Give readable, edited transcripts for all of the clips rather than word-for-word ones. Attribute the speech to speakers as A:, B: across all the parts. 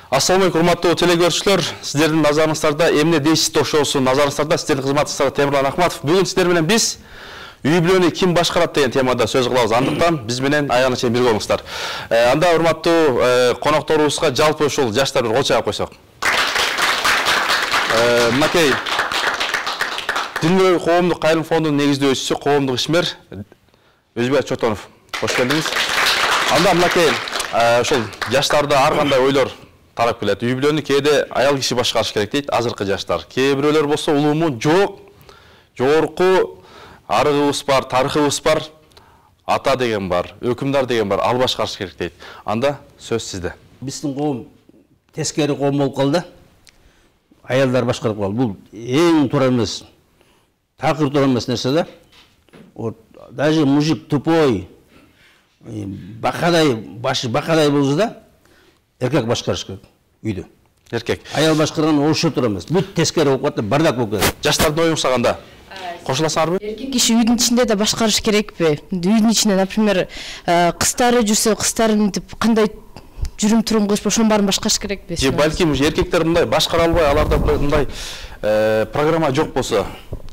A: Assalamu алейкум, урматтуу телекөрүүчүлөр. Сиздердин назарыңыздарда эмне дейсиз ток-шоусу назарыңыздарда. Сиздердин кызматыңыздарда Темирлан Акматов. Бүгүн сиздер менен биз үй бүлөнү ким башкарат деген темада сөз кылабыз. Андыктан биз менен аягына чейин бирге болуңуздар. Анда урматтуу конокторубузга жалпы ушул жаштар бир кол чаап койсок. Мынакей Дүйнөлүк коомдук кайрым фондунун негиздөөчүсү, коомдук ишмер Өзбек Чотонов. Кош келдиңиз. Анда мынакей ушул жаштарда ар кандай ойлор тарап келет. Үй бүлөнү кээде аял киши башкарыш керек дейт азыркы жаштар. Кээ бирөөлөр болсо улуму жок, жогорку арыгыбыз бар, тарыхыбыз бар, ата деген бар, өкүмдар деген бар, ал башкарыш керек дейт. Анда сөз сизде.
B: Биздин коом тескери коом болуп калды. Аялдар башкарып калды. Бул эң туура эмес. Такыр туура эмес нерсе да. Вот даже мужик тупой, бакадай, башы бакадай болсо да, эркек башкарыш керек үйдө.
A: Эркек.
B: Аял башкарган ошо туура эмес. Бүт тескери болуп калды, бардак болуп кетет.
A: Жаштардын оюңузга кандай? Кошуласыңарбы?
C: Эркек киши үйдүн ичинде да башкарыш керекпи? Үйдүн ичинде, например, кыздары жүрсө, кыздарын деп кандай жүрүм турум кылышпы, ошонун баарын башкарыш керекпи?
A: Же балким эркектер мындай башкара албай, аларда мындай программа жок болсо,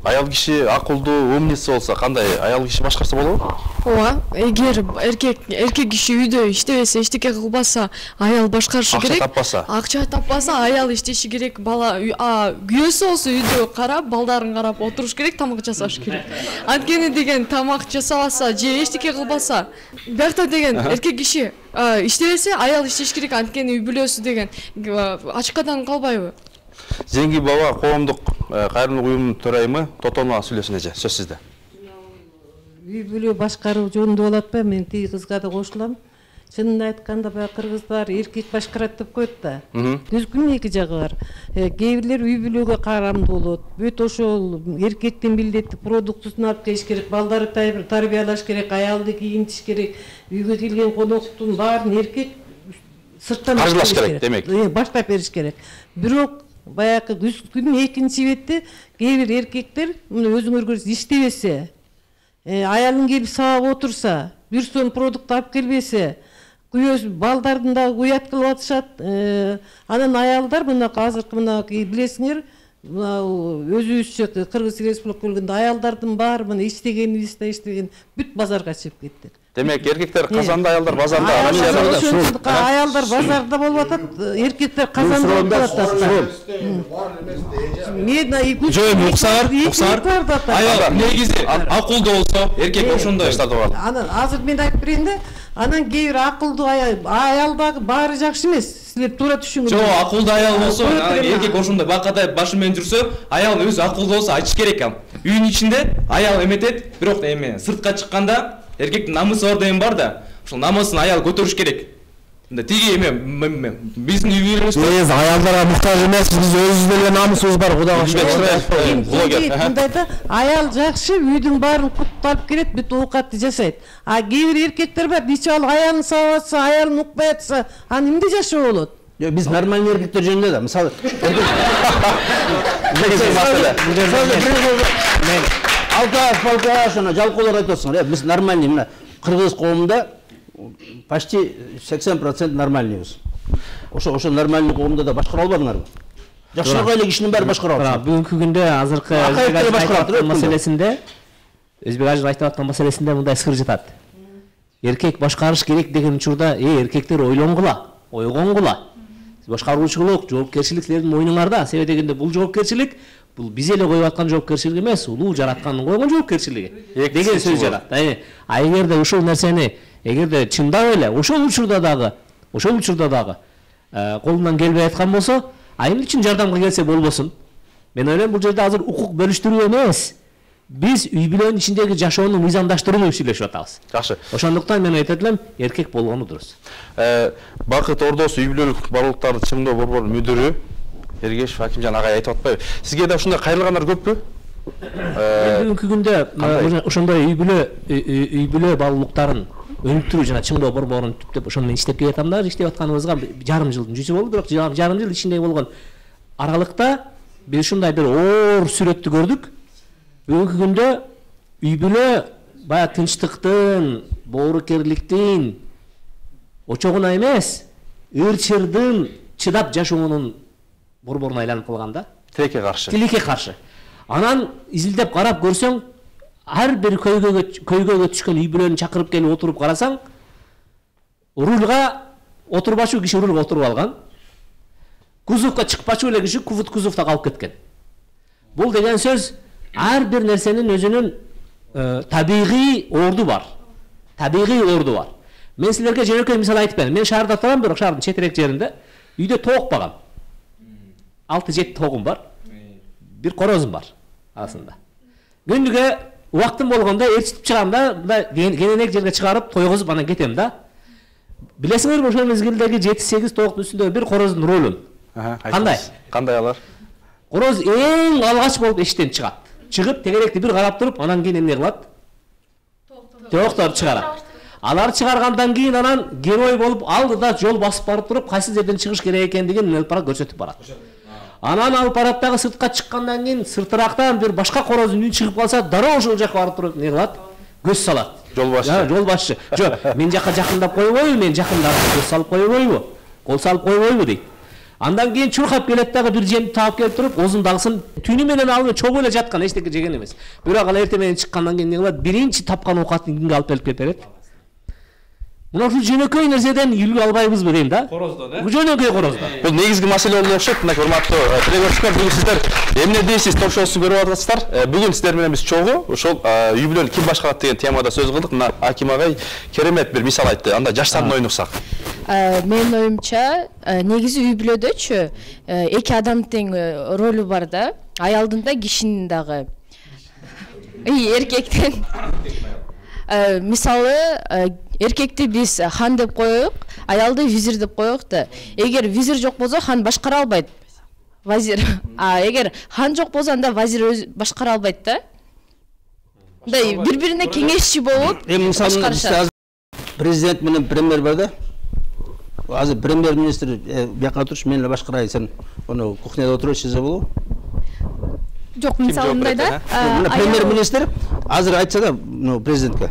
A: аял киши акылдуу, умница болсо, кандай аял киши башкарса болобу?
D: Ооба, эгер эркек киши үйдө иштебесе, эчтеке кылбаса, аял башкарышы керек. Акча таппаса, аял иштеши керек. Бала күйөөсү болсо үйдө карап, балдарын карап отуруш керек, тамак жасаш керек. Анткени деген тамак жасабаса, же эчтеке кылбаса, биякта деген эркек киши иштебесе, аял иштеш керек. Анткени үй бүлөсү деген ачкадан калбайбы?
A: Зеңги баба коомдук кайрымдуулук уюмунун төрайымы Тотонова сүйлөсүн эже. Сөз сизде.
E: Үй бүлө башкаруу жөнүндө болуп атпайбы? Мен тиги кызга да кошулам. Чынын айтканда баягы кыргыздар эркек башкарат деп коет да. Түзгүн эки жагы бар. Кээ бирлер үй бүлөгө карамдуу болот. Бүт ошол эркектин милдеттик продуктусун алып келиш керек, балдары тарбиялаш керек, аялды кийинтиш керек. Үйгө келген коноктун баарын эркек сырттан
A: каржылаш керек демек.
E: Баштап бериш керек. Бирок баягы күндүн экинчи бетти кээ бир эркектер мына өзүңөр көрсөңүз иштебесе, аялын келип сабап отурса, бир сом продукт алып келбесе, күйөөсү балдардын да уят кылып атышат. Анан аялдар мына азыркы мына билесиңер, өзүбүзчө Кыргыз Республика келгенде аялдардын баары мына иштеген бүт базарга чыгып кетти.
A: Демек эркектер казанда, аялдар базарда.
E: Аялдар базарда болуп атат, эркектер казанда болуп атат.
F: Жөн уксар. Аял негизи акылдуу болсо, эркек ошондой.
E: Анан азыр мен айтып берейин да, анан кээ бир акылдуу аялдагы баары жакшы эмес. Силер туура түшүнгүңүз.
F: Жок, акылдуу аял болсо, эркек ошондой бакадай башы менен жүрсө, аял өзү акылдуу болсо айтыш керек. Үйдүн ичинде аял эметет, бирок эме сыртка чыкканда эркектин намысы бар деген бар да, ошол намысын аял көтөрүш керек. Тиги эме биздин үй бүлөбүздө
G: биз аялдарга муктаж эмес, биз өзүбүздө эле намысыбыз бар, Кудайга
E: шүгүр. Мындайда аял жакшы үйдүн баарын кутталып келет, бүт оокатты жасайт. А кээ бир эркектер бар, нече ал аялын сабап атса, аялын укпай атса, аны эмне жашоо болот?
B: Биз нормальный эркектер жөнүндө да, мисалы Алка ошоно жалкоолор айтып атсыңар, биз нормальный, мына кыргыз коомунда почти 80% нормальныйбыз. Ошо нормальный коомдо да башкара албадыңарбы? Жакшыраак эле кишинин баары башкара алат.
H: Бүгүнкү күндө азыркы Өзбек ажы айтып аткан маселесинде мындай сыр жатат. Эркек башкарыш керек деген учурда, эркектер ойлонгула, ойгонгула. Башкаруучулук, жоопкерчиликтердин мойнуңарда. Себеби дегенде бул жоопкерчилик бул биз эле коюп аткан жоопкерчилик эмес, улуу жараткандын койгон жоопкерчилиги деген сөз жатат. А эгерде ушул нерсени эгерде чындап эле ошол учурда дагы колунан келбей аткан болсо, эмне үчүн жардамга келсе болбосун? Мен ойлойм, бул жерде азыр укук бөлүштүрүү эмес, биз үй бүлөнүн ичиндеги жашоону мыйзамдаштырууну сүйлөшүп атабыз.
A: Жакшы.
H: Ошондуктан мен айтат элем, эркек болгону дурус.
A: Бакыт Ордос үй бүлөлүк барлыктарды чыңдоо борборунун мүдүрү Эргешев Акимжан агай айтып атпайбы? Сизге да ушундай кайрылгандар көппү?
H: Бүгүнкү күндө ошондой үй бүлө баалуулуктарын өнүктүрүү жана чыңдоо борборун түптөп ошону иштеп келатам да, иштеп атканыбызга жарым жылдын жүзү болду, бирок жарым жыл ичинде болгон аралыкта биз ушундай бир оор сүрөттү көрдүк. Бүгүнкү күндө үй бүлө баягы тынчтыктын, боорукерликтин, очогуна эмес, ырчырдын чыдап жашоонун борборуна айланып калган да. Тилекке каршы. Анан изилдеп карап көрсөң, ар бир көйгөгө түшкөн үй бүлөнү чакырып келип отуруп карасаң, рульга отурбачу киши рульга отуруп алган. Кузовка чыкпачу эле киши кузовда калып кеткен. Бул деген сөз ар бир нерсенин өзүнүн табигый орду бар. Мен силерге жөнөкөй мисал айтып берем. Мен шаарда турам, бирок шаардын четирек жеринде үйдө тоок багам. 6-7 тоогум бар. Бир корозум бар арасында. Күндүгө убактым болгондо ээрчитип чыгам да, кененек жерге чыгарып тойгузуп анан кетем да. Билесиңерби ошол мезгилдеги 7-8 тооктун үстүндө бир короздун ролун?
A: Кандай алар?
H: Короз эң алгач болуп эшиктен чыгат. Чыгып тегеректи бир карап туруп, анан кийин эмне кылат? Тооктор чыгарат. Алар чыгаргандан кийин анан герой болуп алдыда жол басып барып туруп, кайсы жерден чыгыш керек экендигин алып барат, көрсөтүп барат. Анан алып барат дагы сыртка чыккандан кийин сыртырактан бир башка короздун үнү чыгып калса, дароо ошол жака барып туруп эмне кылат? Көз салат. Жол башчы. Жок, мен жака жакындап койбойбу, мен жакындап көз салып койбойбу, кол салып койбойбу дейт. Андан кийин чуркап келет дагы бир жемди таап келип туруп, озундагысын түнү менен алып чогуу эле жаткан, эчтеке жеген эмес. Бирок ал эртең менен чыккандан кийин эмне кылат? Биринчи тапкан оокатын кимге алып келип кетет? Мына ушул жөнөкөй нерседен үлгү албайбызбы дейм да?
F: Короздон,
H: Жөнөкөй короздон.
A: Бул негизги маселе болуп окшойт. Мына урматтуу телегөрүүчүлөр, бүгүн сиздер эмне дейсиз ток шоусун көрүп атасыздар. Бүгүн сиздер менен биз чогуу ошол үй бүлөнү ким башкарат деген темада сөз кылдык. Мына Аким агай керемет бир мисал айтты. Анда жаштардын оюн уксак.
C: Менин оюмча, негизи үй бүлөдөчү эки адамдын тең ролу бар да. Аялдын да, кишинин дагы. Эркектен. Мисалы, эркекти биз хан деп коёк, аялды визир деп коёк да. Эгер визир жок болсо, хан башкара албайт. Вазир. Эгер хан жок болсо, анда вазир өз башкара албайт да. Мындай бири-бирине кеңешчи болуп башкарышат.
B: Президент менен премьер бар да. Азыр премьер-министр бияка туруш, мен эле башкарайын, сен ону кухняда отуруп ише болобу?
D: Жок, мисалы мындай да.
B: Премьер-министр азыр айтса да, президентке,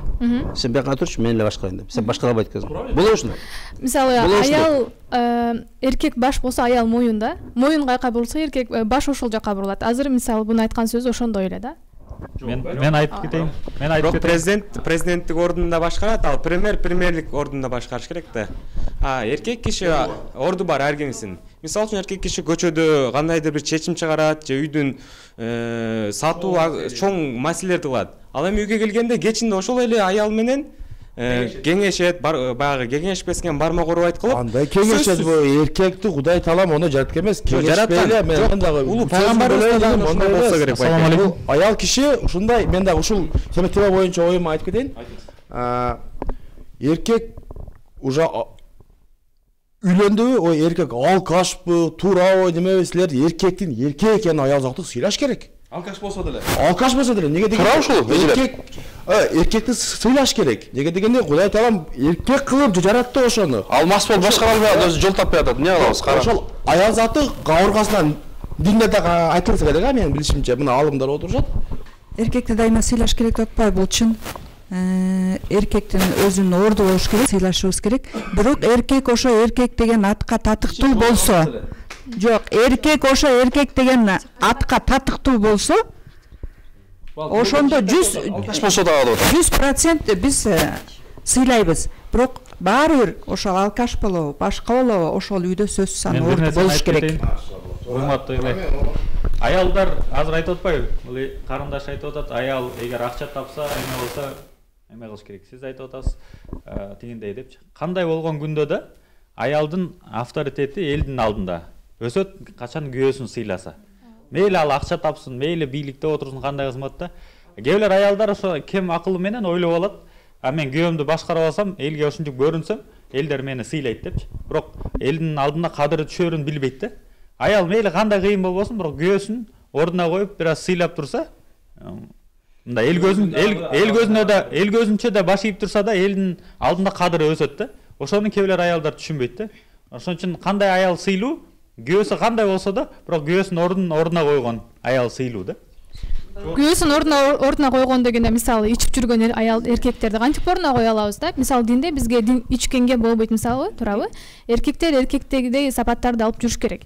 B: сен бияка туруш, мен эле башкарайын деп. Сен башкара албайт экенсиң. Болобу ушундай?
D: Мисалы аял эркек баш болсо, аял моюн да. Моюн кайка бурулса, эркек баш ошол жака бурулат. Азыр мисалы буну айткан сөзү ошондой эле да.
I: Мен айтып кетейин. Президенттик ордунда башкарат, ал премьерлик ордунда башкарыш керек да. Эркек киши орду бар ар кимисинин. Мисалы үчүн эркек киши көчөдө кандайдыр бир чечим чыгарат, же үйдүн сатуу чоң маселелерди кылат. Ал эми үйгө келгенде кечинде ошол эле аял менен кеңешет, баягы кеңешпескен бармак урубайт кылып.
G: Андай кеңешет бу эркекти Кудай таалам оны жараткан эмес. Кеңешпейле, мен дагы улуу пайгамбарыбыз да ошондой болсо керек.
I: Ассалам алейкум.
G: Аял киши ушундай, мен дагы ушул тема боюнча оюмду айтып кетейин. Эркек уже үйлөндүбү, ой эркек алкашпы, туурабы, немеби силер эркектин эркек экенин аял жактуу сыйлаш керек.
A: Алкаш болсо деле.
G: Алкаш болсо деле. Неге дегенде?
A: Тура ушул.
G: Эркекти сыйлаш керек. Неге дегенде Кудай таалам эркек кылып жаратты ошону.
A: Алмас болуп башкара албай өзү жол таппай атат. Эмне кылабыз? Кара.
G: Ошол аял заты кабыргасынан динде да айтылса керек, менин билишимче. Мына алымдар отурушат.
J: Эркекти дайыма сыйлаш керек деп атпайбы? Бул чын. Эркектин өзүнүн орду болуш керек, сыйлашыбыз керек. Бирок эркек ошо эркек деген атка татыктуу болсо, жок, эркек ошо эркек деген атка татыктуу болсо, ошондо 100% биз сыйлайбыз. Бирок баары бир ошол алкаш болобу, башка болобу, ошол үйдө сөзсүз анын орду болуш керек.
I: Урматтуу аялдар азыр айтып атпайбы? Бул карындаш айтып атат, аял эгер акча тапса, эме болсо, эме кылыш керек. Сиз айтып атасыз, тигиндей депчи. Кандай болгон күндө да аялдын авторитети элдин алдында өсөт, качан күйөөсүн сыйласа. Мейли ал акча тапсын, мейли бийликте отурсын, кандай кызматта. Кээ бир аялдар ошо кем акылы менен ойлоп алат, мен күйөөмдү башкарып алсам, элге ушунчалык көрүнсөм, элдер мени сыйлайт депчи. Бирок элдин алдында кадыры түшөрүн билбейт да. Аял мейли кандай кыйын болбосун, бирок күйөөсүн ордуна коюп, бир аз сыйлап турса, мында эл көзүнчө да баш ийип турса да, элдин алдында кадыры өсөт да. Ошону кээ бир аялдар түшүнбөйт да. Ошон үчүн кандай аял сыйлуу, күйөөсү кандай болсо да, бирок күйөөсүн ордуна койгон аял сыйлуу да.
K: күйөөсүн ордуна койгон дегенде мисалы ичип жүргөн аял эркектерди кантип ордуна кое алабыз да? Мисалы динде бизге ичкенге болбойт мисалы, туурабы? Эркектер эркектегидей сапаттарды алып жүрүш керек.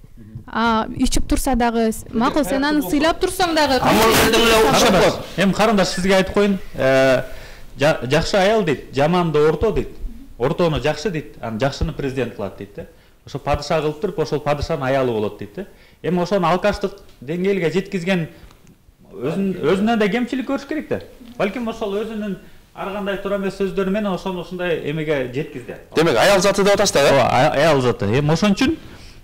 K: Ичип турса дагы макул, сен аны сыйлап турсаң дагы.
I: Эми карындаш сизге айтып коеюн, жакшы аял дейт, жаманды орто дейт. Ортону жакшы дейт, анан жакшыны президент кылат дейт да. Ошо падыша кылып туруп, ошол падышанын аялы болот дейт да. Эми ошону алкаштык деңгээлге жеткизген өзүнө да кемчилик көрүш керек да. Балким ошол өзүнүн ар кандай туура эмес сөздөрү менен ошону ушундай эмеге жеткизди.
A: Демек аял заты деп атасыздар, э?
I: Ооба, аял заты. Эми ошон үчүн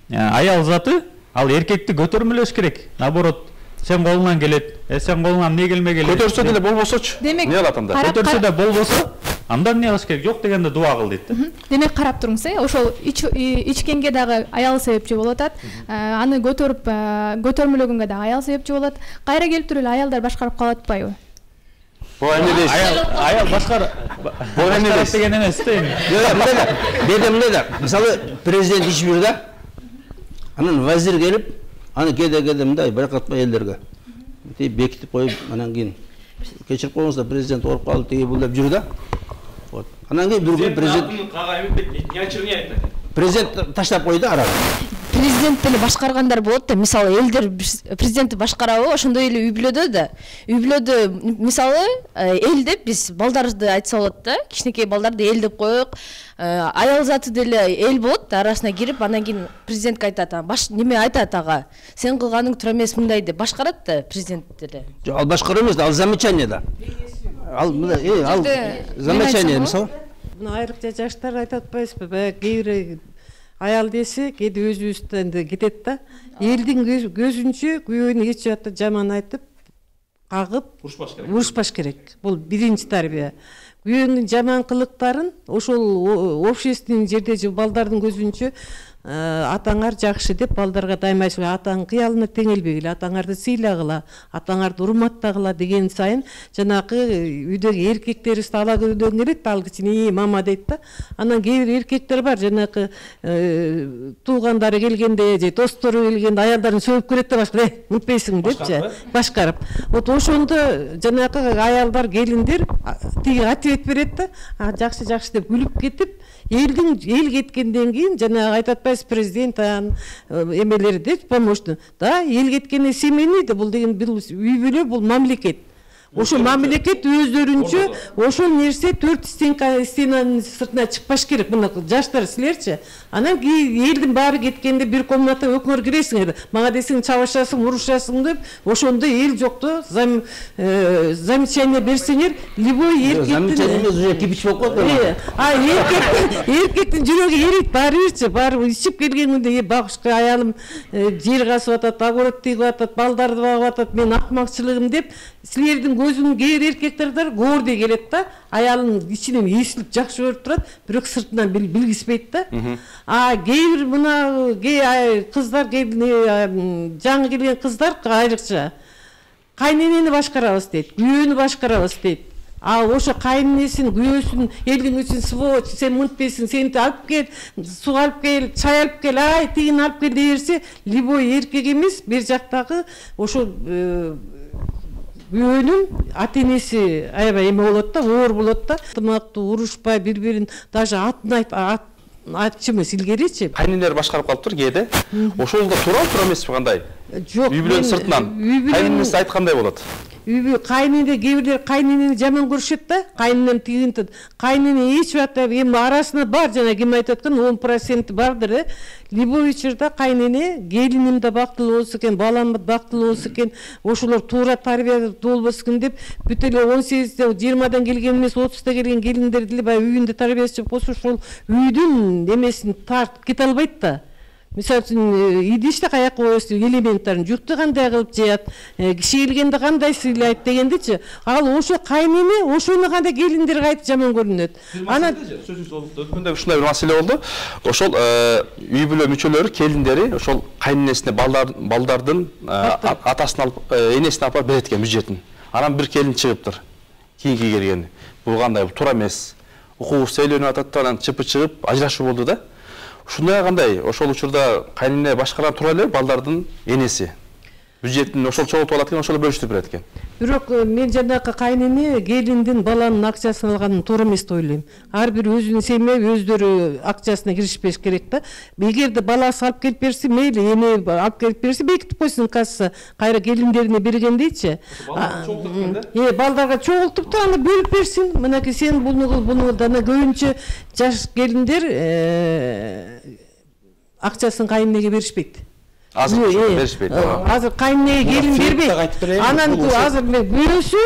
I: аял заты ал эркекти көтөрмөлөш керек. Наоборот, сен колуңан келет, сен колуңан эмне келме келет.
A: Көтөрсө деле болбосочу. Эмне кылат анда?
I: Көтөрсө да болбосо, андан эмне кылыш керек? Жок дегенде дуа кыл дейт да.
K: Демек карап туруңуз, ошол ичкенге дагы аял себепчи болуп атат. Аны көтөрмөлөгөнгө дагы аял себепчи болот. Кайра келип туруп эле аялдар башкарып калат атпайбы?
I: Аял башкар деген эмес да эми.
B: Эмне да? Мисалы президент ичип жүр да. Анан вазир келип, аны кеде мындай байкатпай элдерге. Бекитип коюп, анан кийин кечирип коюңуздар, президент ооруп калып тиги бул деп жүр да. Вот. Анан кийин бир күн президент таштап койду арага.
C: Президент деле башкаргандар болот да. Мисалы элдер президентти башкарабы, ошондой эле үй бүлөдө да. Үй бүлөдө мисалы эл деп биз балдарды айтса болот да. Кичинекей балдарды эл деп коёк. Аял заты деле эл болот, арасына кирип, анан кийин президентке айтат, неме айтат ага. Сен кылганың туура эмес мындай деп башкарат да президент деле.
B: Жок, ал башкаруу эмес, ал замечание да. Ал замечание мисалы.
E: Мына айрыкча жаштар айтып атпайсызбы? Баягы кээ бир аял десе, кээде өзүбүздөн кетет да. Элдин көзүнчө күйөөнү эч жакта жаман айтып, кагып, урушпаш керек. Бул биринчи тарбия. Күйөөнүн жаман кылыктарын ошол общественный жерде же балдардын көзүнчө атаңар жакшы деп балдарга дайыма айтып, атаң кыялына теңелбегиле, атаңарды сыйлагыла, атаңарды урматтагыла деген сайын жанакы үйдөгү эркектерибизди ала көргөн келет, ал кичине мама дейт да. Анан кээ бир эркектер бар, жанакы туугандары келгенде же достору келгенде аялдарын сөгүп көрөт да, башка мынтпайсың депчи, башкарып. Вот ошондо жанакы аялдар, келиндер тиги ответ берет да, жакшы деп күлүп кетип, эл кеткенден кийин жанагы айтат президент эмелери деп помощник. Да, эл кеткенде семейный да, бул деген үй бүлө, бул мамлекет. Ошо мамлекет өздөрүнчө ошол нерсе 4 стенанын сыртына чыкпаш керек. Мына жаштар силерчи. Анан элдин баары кеткенде бир комната өкмөр киресиңер. Мага десең чабышасың, урушасың деп, ошондо эл жокто замечание берсеңер, любой эркектин
B: уже кипич болуп калат.
E: Эркектин жүрөгү эрийт, баары ичип келген күндө багышка аялым жер касып атат, огород тигип атат, балдарды багып атат, мен акмакчылыгым деп, силердин көзүн кээ бир эркектердер гордый келет да, аялын ичинен эсилип жакшы көрүп турат, бирок сыртынан билгизбейт да. Кээ бир мына кыздар, жаңы келген кыздар айрыкча кайненени башкарабыз дейт, күйөөнү башкарабыз дейт. Ошо кайненесин, күйөөсүн, элдин үчүн сволочь, сен мынтпайсың, сени алып кел, суу алып кел, чай алып кел, тигини алып кел дей берсе, любой эркек эмес, бир жактагы ошо күйөөнүн ата-энеси аябай эме болот да, оор болот да. Тымактуу урушпай, бири-бирин даже атын айтчу эмес илгеричи.
A: Кайненелер башкарып калыптыр кээде. Ошол да туура эмеспи кандай?
E: Жок.
A: Үй бүлөнүн сыртынан кайненеси айткандай болот.
E: Кайнене кээ бирлер кайненени жаман көрүшөт да, кайненем тигинтет. Кайнене эч убакта эми арасында бар, жана ким айтып аткан 10% бардыр. Любой учурда кайнене келиним да бактылуу болсо экен, балам да бактылуу болсо экен, ошолор туура тарбия болбосо экен деп, бүт эле 18-де, 20-дан келген эмес, 30-да келген келиндер деле баягы үйүндө тарбиясы болсо ошол үйдүн эмесин тартып кете албайт да. Мисалы үчүн идиште каяка коесуз элементтарын, журту кандай кылып жаят, киши келгенде кандай сыйлайт дегендичи. Ал ошо кайнене, ошону кандай келиндер кайтып жаман көрүнөт. Анан
A: өткөндө ушундай бир маселе болду. Ошол үй бүлө мүчөлөрү, келиндери ошол кайненесине балдардын атасын алып, энесин алып берет экен бюджетин. Анан бир келин чыгыптыр. Кийинки келгени. Бул кандай, бул туура эмес. Укугу сөйлөнүп атат да, анан чыпы чыгып, ажырашуу болду да. Ушундай кандай, ошол учурда кайнене башкарган туура эле балдардын энеси. бюджеттин ошол чогултуп алат экен, ошол бөлүштүрүп берет экен.
E: Бирок мен жанакы кайнене келиндин баланын акчасын алганын туура эмес деп ойлойм. Ар бир өзүнүн семья өздөрү акчасына киришпеш керек да. Эгерде баласы алып келип берсе, мейли, эне алып келип берсе, бекитип койсун касса, кайра келиндерине бергендейчи. Балдарга чогултуп да аны бөлүп берсин. Мынакей сен буну дана көбүнчө жаш келиндер акчасын кайненеге беришпейт.
A: Азыр беришпейт.
E: Азыр кайненеге келин бербейт. Анан азыр күйөөсү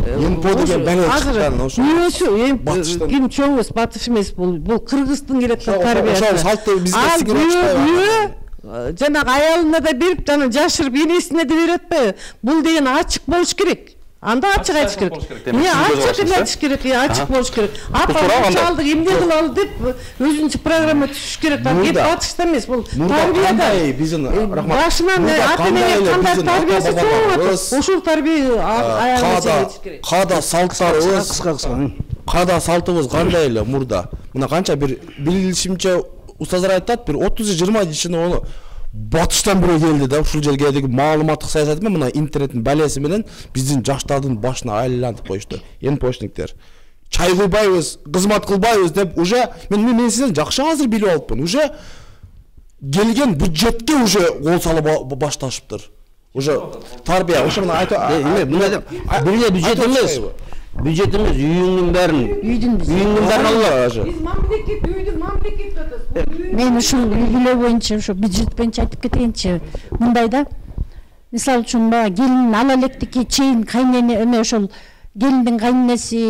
G: деген бале чыккан
E: күйөөсү ким чоң эмес, батыш эмес, бул Кыргыздын келаткан тарбиясы.
G: Ошол салтты бизге
E: күйөө жанагы аялына да берип, анан жашырып энесине да берип атпайбы? Бул деген ачык болуш керек. Анда ачык айтыш керек. Ачык айтыш керек, ачык болуш керек. Апа чалдык эмне кылалы деп өзүнчө программа түзүш керек. Кеп батышта эмес, бул тарбияда.
G: Биздин
E: башынан ата-энеге кандай тарбиясы чоң, ошол тарбия аялга жетиш керек.
G: Када салттарыбыз, када салтыбыз кандай эле мурда. Мына канча бир билишимче устаздар айтат, бир 30-20 жыл оны батыштан бирөө келди да, ушул жерге деген маалыматтык саясаты менен, мына интернеттин балеси менен биздин жаштардын башына айлантып коюшту. Энпошниктер. Чай кылбайбыз, кызмат кылбайбыз деп уже мен сизден жакшы азыр билип алыпмын. Уже келген бюджетке уже кол салып башташыптыр. Уже тарбия, ошо мына
B: бирге бюджет эмес. Бюджет эмес, үйүңдүн бәрин. Үйүңдүн бәрин алып.
E: Биз мамлекет, үйдүн мамлекет атабыз.
L: Мен ушул үй-бүлө боюнча, ошо бюджет боюнча айтып кетейинчи. Мындай да. Мисалы үчүн бага келин ала электики чейин кайнене эме ошол келиндин кайненеси,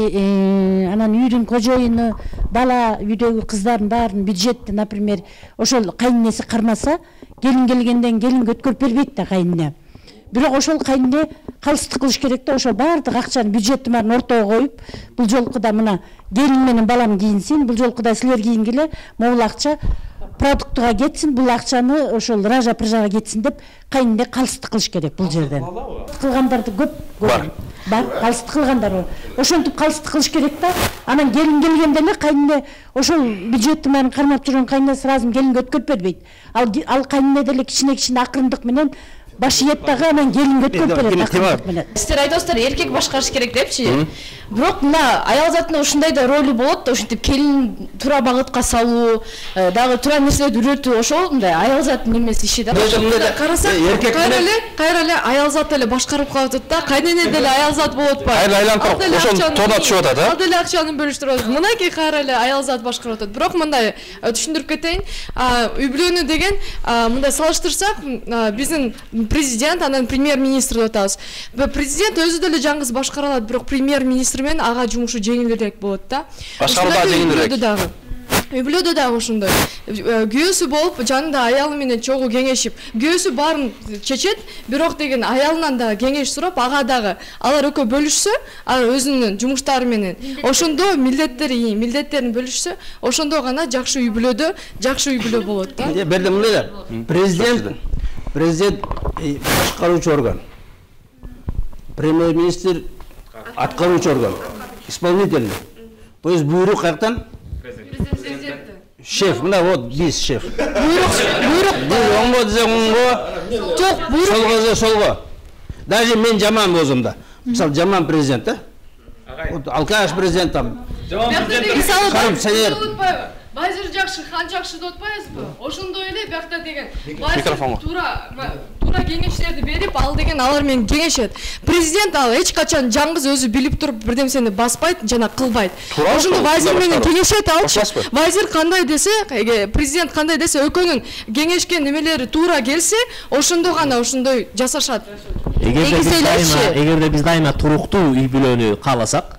L: анан үйдүн кожоюну, бала үйдөгү кыздардын баарын бюджетти, например, ошол кайненеси кармаса, келин келгенден келинге өткөрүп бербейт да кайнене. Бирок ошол кайнене калыстык кылыш керек да, ошол баардык акчаны бюджеттин баарын ортого коюп, бул жолку да мына келин менен балам кийинсин, бул жолку да силер кийингиле, могул акча продуктуга кетсин, бул акчаны ошол ража-прыжага кетсин деп кайнене калыстык кылыш керек бул жерден. Кылгандарды көп бар, калыстык кылгандар бар. Ошентип калыстык кылыш керек да. Анан келин келгенде эле кайнене ошол бюджеттин баарын кармап жүргөн кайнене сразу келинге өткөрүп бербейт. Ал кайнене деле кичине акырындык менен баш иет дагы, анан келинге өткөрүп берет.
C: Сиздер айтасыздар, эркек башкарыш керек депчи. Бирок мына аял затында ушундай да ролу болот да, ушинтип келин тура багытка салуу, дагы тура нерселерди үйрөтүү, ошол мындай аял заттын эмес иши да.
D: Карасак, кайра эле аял зат эле башкарып калып атат да, кайнене деле аял зат болуп атпайбы?
A: Айлантып, ошол тоона түшүп атат,
D: Ал деле акчаны бөлүштүрүп атат. Мынакей кайра эле аял зат башкарып атат. Бирок мындай түшүндүрүп кетейин, үй-бүлөнү деген мындай салыштырсак, биздин президент, анан премьер-министр деп атабыз. Президент өзү деле жаңгыз башкара алат, бирок премьер-министр менен ага жумушу жеңилирээк болот да.
A: Башкарууда жеңилирээк.
D: Үй-бүлөдө дагы ошондой. Күйөөсү болуп, жанында аялы менен чогуу кеңешип, күйөөсү баарын чечет, бирок деген аялынан да кеңеш сурап, ага дагы алар экөө бөлүшсө, өзүнүн жумуштары менен, ошондо милдеттерин бөлүшсө, ошондо гана жакшы үй-бүлө болот да.
B: Берди мындай да. Президент башкаруучу орган. Премьер-министр аткаруучу орган. Исполнительный. То есть буйрук каяктан? Шеф, мына вот биз шеф. Буйрук оңго десе оңго.
D: Жок, буйрук.
B: Солго десе солго. Даже мен жаман өзүмдө. Мисалы жаман президент, да? Алкаш президент там.
D: Мисалы Вазир жакшы, хан жакшы деп атпайбызбы? Ошондой эле биякта деген туура кеңештерди берип, ал деген алар менен кеңешет. Президент ал эч качан жаңгыз өзү билип туруп бирдемсени баспайт жана кылбайт. Ошондо вазир менен кеңешет алчы. Вазир кандай десе, президент кандай десе, экөөнүн кеңешкен немелери туура келсе, ошондо гана ошондой жасашат.
H: Эгерде биз дайыма туруктуу үй-бүлөнү кааласак,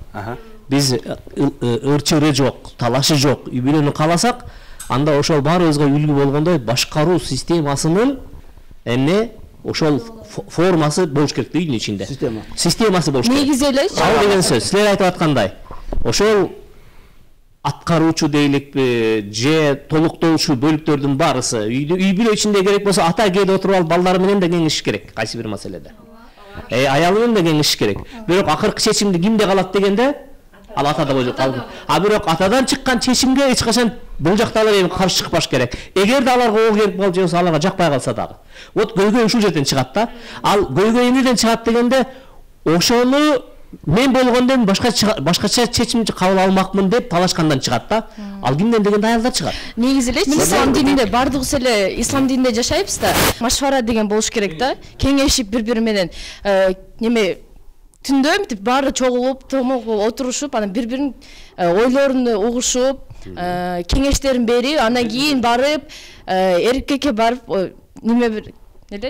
H: биз ырчыры жок, талашы жок үй-бүлөнү кааласак, анда ошол баарыбызга үлгү болгондой башкаруу системасынын ошол формасы болуш керек үйдүн ичинде. Системасы болуш керек.
C: Негизи эле.
H: Ал деген сөз, силер айтып аткандай, ошол аткаруучу дейликпи, же толуктоочу бөлүктөрдүн баарысы үй-бүлө ичинде керек болсо ата кээде отуруп алып балдары менен да кеңешиш керек кайсы бир маселеде. Аялы менен да кеңешиш керек. Бирок акыркы чечимди кимде калат дегенде Ал атада болуп калды. А бирок атадан чыккан чечимге эч качан бул жактагылар эми каршы чыкпаш керек. Эгерде аларга оо келип калып же аларга жакпай калса дагы. Вот көйгөй ушул жерден чыгат да. Ал көйгөй эмнеден чыгат дегенде ошону мен болгондон башкача чечим кабыл алмакмын деп талашкандан чыгат да. Ал кимден дегенде аялдар чыгат.
C: Негизи эле ислам дининде бардыгыбыз эле ислам дининде жашайбыз да. Машвара деген болуш керек да. Кеңешип бири-бири менен неме түндө мынтип баары чогулуп, томогуп отурушуп, анан бири-биринин ойлорун угушуп, кеңештерин берип, андан кийин барып эркекке барып неме бир